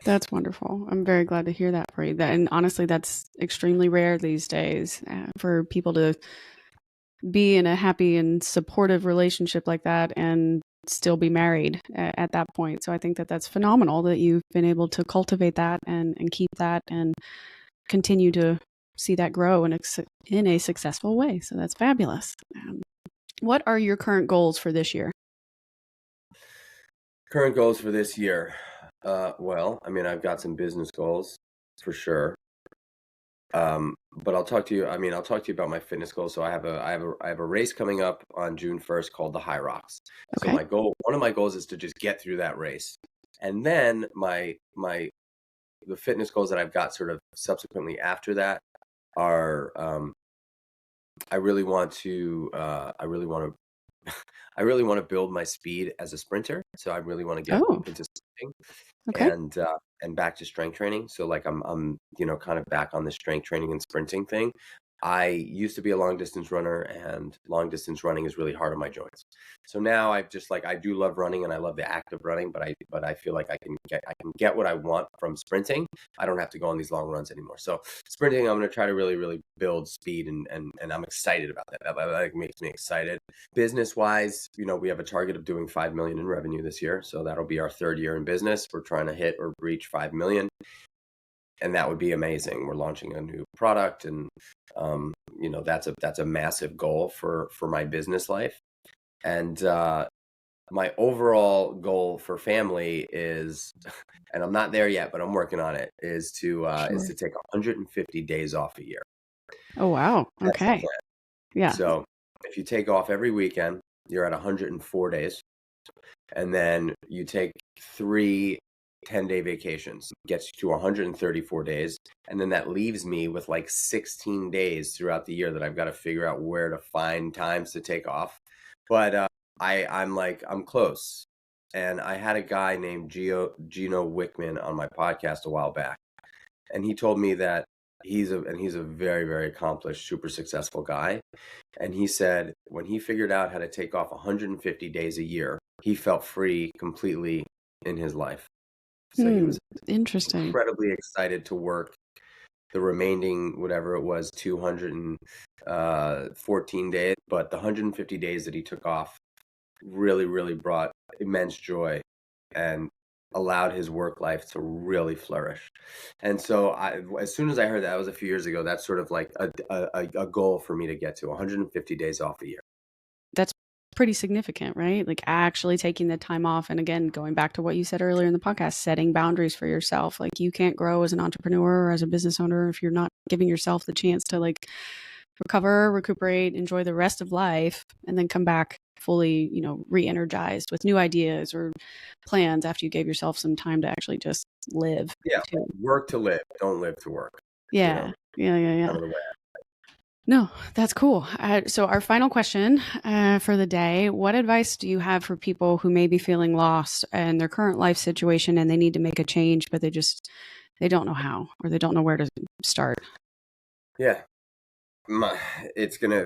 that's wonderful. I'm very glad to hear that for you. And honestly, that's extremely rare these days for people to be in a happy and supportive relationship like that and still be married at that point. So I think that that's phenomenal that you've been able to cultivate that and keep that and continue to see that grow in a successful way. So that's fabulous. What are your current goals for this year? Current goals for this year. Well, I mean, I've got some business goals for sure. But I'll talk to you about my fitness goals. So I have a race coming up on June 1st called the High Rocks. So Okay. one of my goals is to just get through that race. And then the fitness goals that I've got sort of subsequently after that are, I really want to, I really want to, I really want to build my speed as a sprinter. So I really want to get Oh, into sprinting okay. and back to strength training. So like I'm kind of back on the strength training and sprinting thing. I used to be a long distance runner, and long distance running is really hard on my joints. So now I've just like I do love running and I love the act of running, but I feel like I can get what I want from sprinting. I don't have to go on these long runs anymore. So sprinting, I'm going to try to really build speed, and I'm excited about that. That like makes me excited. Business wise, we have a target of doing 5 million in revenue this year. So that'll be our third year in business. We're trying to hit or reach 5 million. And that would be amazing. We're launching a new product, and that's a massive goal for my business life. And my overall goal for family is, and I'm not there yet, but I'm working on it, is Sure. to take 150 days off a year. Oh, wow. That's the Okay. plan. Yeah. So if you take off every weekend, you're at 104 days. And then you take 3 10-day vacations, gets you to 134 days. And then that leaves me with like 16 days throughout the year that I've got to figure out where to find times to take off. But I'm close. And I had a guy named Gino Wickman on my podcast a while back. And he told me that he's a very, very accomplished, super successful guy. And he said when he figured out how to take off 150 days a year, he felt free completely in his life. So he Hmm. was Interesting. incredibly excited to work the remaining, whatever it was, 214 days. But the 150 days that he took off really brought immense joy and allowed his work life to really flourish. And so as soon as I heard that, was a few years ago, that's sort of like a goal for me to get to 150 days off a year. That's pretty significant, right? Like actually taking the time off. And again, going back to what you said earlier in the podcast, setting boundaries for yourself. Like you can't grow as an entrepreneur or as a business owner if you're not giving yourself the chance to like recover, recuperate, enjoy the rest of life, and then come back fully, re-energized with new ideas or plans after you gave yourself some time to actually just live. Yeah. Too. Work to live. Don't live to work. Yeah. Yeah. Kind of the way. No, that's cool. So our final question for the day, what advice do you have for people who may be feeling lost in their current life situation and they need to make a change, but they don't know how, or they don't know where to start? Yeah. It's gonna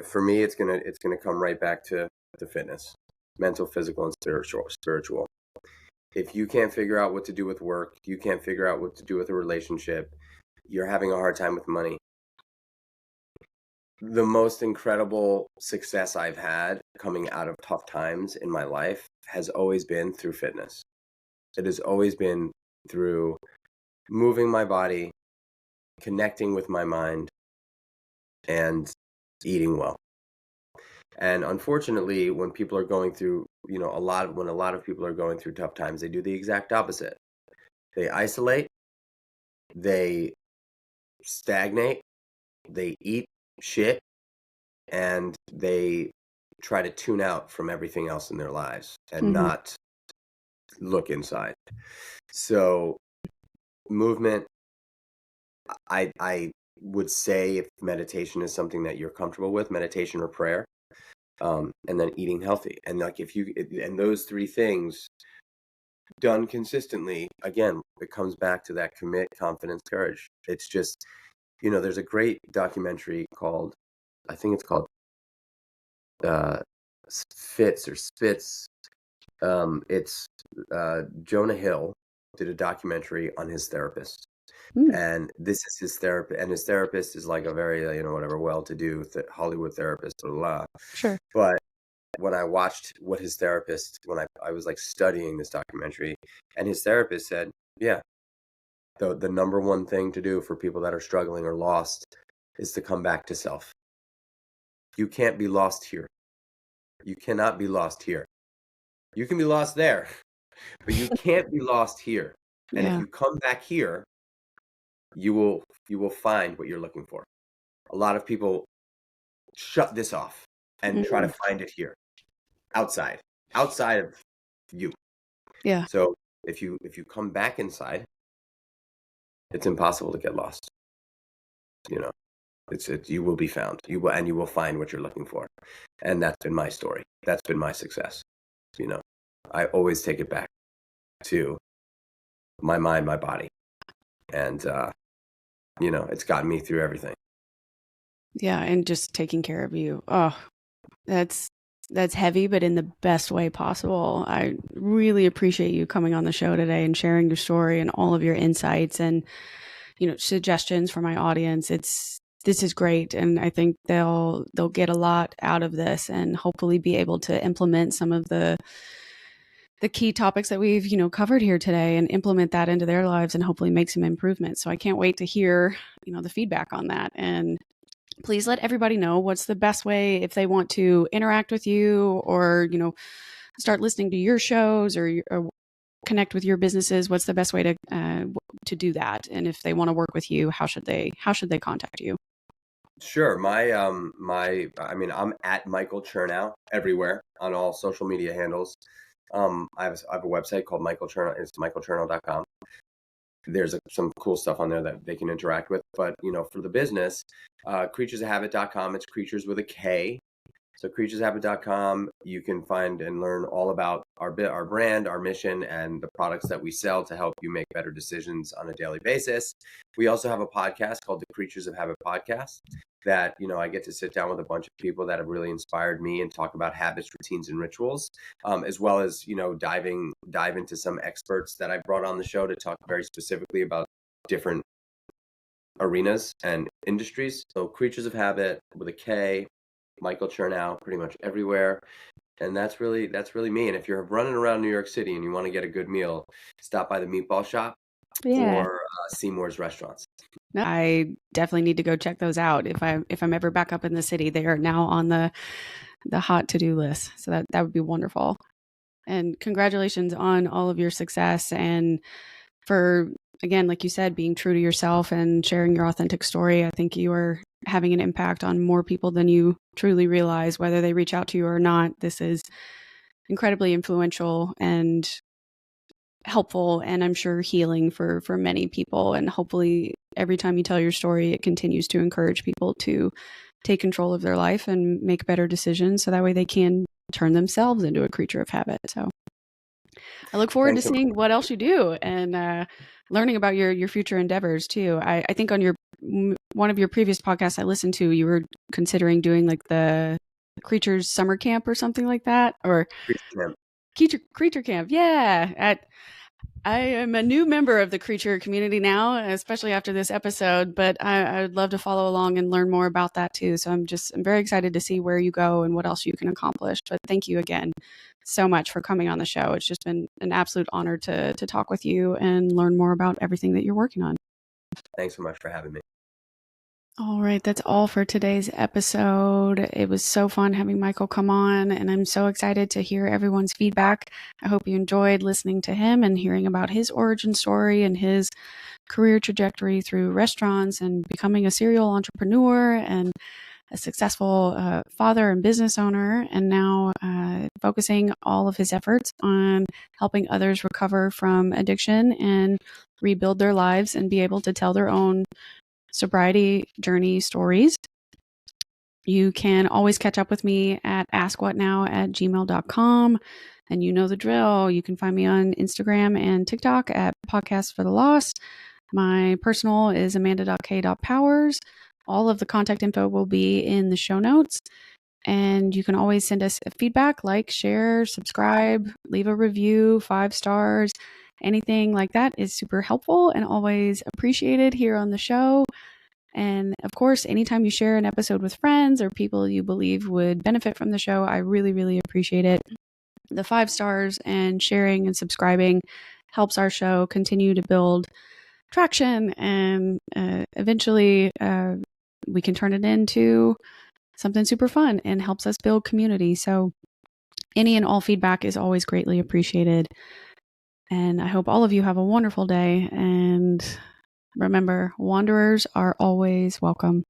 come right back to fitness, mental, physical, and spiritual. If you can't figure out what to do with work, you can't figure out what to do with a relationship, you're having a hard time with money. The most incredible success I've had coming out of tough times in my life has always been through fitness. It has always been through moving my body, connecting with my mind, and eating well. And unfortunately, when people are going through, when a lot of people are going through tough times, they do the exact opposite. They isolate, they stagnate, they eat shit, and they try to tune out from everything else in their lives and not look inside. So movement, I would say, if meditation is something that you're comfortable with, meditation or prayer, and then eating healthy. And like and those three things done consistently, again, it comes back to that commit, confidence, courage. It's just, there's a great documentary called, I think it's called Fits or Spits. It's Jonah Hill did a documentary on his therapist. And this is his therapist, and his therapist is like a very, well-to-do Hollywood therapist, blah, blah, blah. Sure. But when I watched what his therapist, when I was like studying this documentary, and his therapist said, yeah, the number one thing to do for people that are struggling or lost is to come back to self. You can't be lost here. You cannot be lost here. You can be lost there, but you can't be lost here. And if you come back here, you will find what you're looking for. A lot of people shut this off and try to find it here, outside of you. Yeah. So if you come back inside, it's impossible to get lost. You will be found. You will find what you're looking for. And that's been my story. That's been my success. I always take it back to my mind, my body. And it's gotten me through everything. Yeah, and just taking care of you. Oh, that's heavy, but in the best way possible. I really appreciate you coming on the show today and sharing your story and all of your insights and, suggestions for my audience. This is great. And I think they'll get a lot out of this and hopefully be able to implement some of the key topics that we've, covered here today and implement that into their lives and hopefully make some improvements. So I can't wait to hear, the feedback on that. And please let everybody know what's the best way if they want to interact with you or, start listening to your shows or connect with your businesses. What's the best way to do that? And if they want to work with you, how should they contact you? Sure. I'm at Michael Chernow everywhere on all social media handles. I have a website called Michael Chernow. It's michaelchernow.com. There's some cool stuff on there that they can interact with. But, for the business, creaturesofhabit.com. It's creatures with a K. So creaturesofhabit.com, you can find and learn all about our brand, our mission, and the products that we sell to help you make better decisions on a daily basis. We also have a podcast called the Creatures of Habit Podcast that, I get to sit down with a bunch of people that have really inspired me and talk about habits, routines, and rituals, as well as, dive into some experts that I brought on the show to talk very specifically about different arenas and industries. So Creatures of Habit with a K, Michael Chernow, pretty much everywhere. And that's really me. And if you're running around New York City and you want to get a good meal, stop by the Meatball Shop or Seymour's Restaurants. No, I definitely need to go check those out. If I'm ever back up in the city, they are now on the the hot to-do list. So that would be wonderful. And congratulations on all of your success, and for, again, like you said, being true to yourself and sharing your authentic story. I think you are having an impact on more people than you truly realize, whether they reach out to you or not. This is incredibly influential and helpful, and I'm sure healing for many people. And hopefully every time you tell your story, it continues to encourage people to take control of their life and make better decisions, so that way they can turn themselves into a creature of habit. So I look forward to seeing what else you do, and learning about your future endeavors too. I think on one of your previous podcasts I listened to, you were considering doing like the Creature's summer camp or something like that, or Creature camp. Yeah. I am a new member of the Kreature community now, especially after this episode, but I would love to follow along and learn more about that too. So I'm very excited to see where you go and what else you can accomplish. But thank you again so much for coming on the show. It's just been an absolute honor to talk with you and learn more about everything that you're working on. Thanks so much for having me. All right, that's all for today's episode. It was so fun having Michael come on, and I'm so excited to hear everyone's feedback. I hope you enjoyed listening to him and hearing about his origin story and his career trajectory through restaurants and becoming a serial entrepreneur and a successful father and business owner, and now focusing all of his efforts on helping others recover from addiction and rebuild their lives and be able to tell their own sobriety journey stories. You can always catch up with me at askwhatnow@gmail.com. And you know the drill. You can find me on Instagram and TikTok at Podcast for the Lost. My personal is amanda.k.powers. All of the contact info will be in the show notes. And you can always send us feedback, like, share, subscribe, leave a review, 5 stars. Anything like that is super helpful and always appreciated here on the show. And of course, anytime you share an episode with friends or people you believe would benefit from the show, I really, really appreciate it. The 5 stars and sharing and subscribing helps our show continue to build traction, and eventually we can turn it into something super fun and helps us build community. So any and all feedback is always greatly appreciated. And I hope all of you have a wonderful day. And remember, wanderers are always welcome.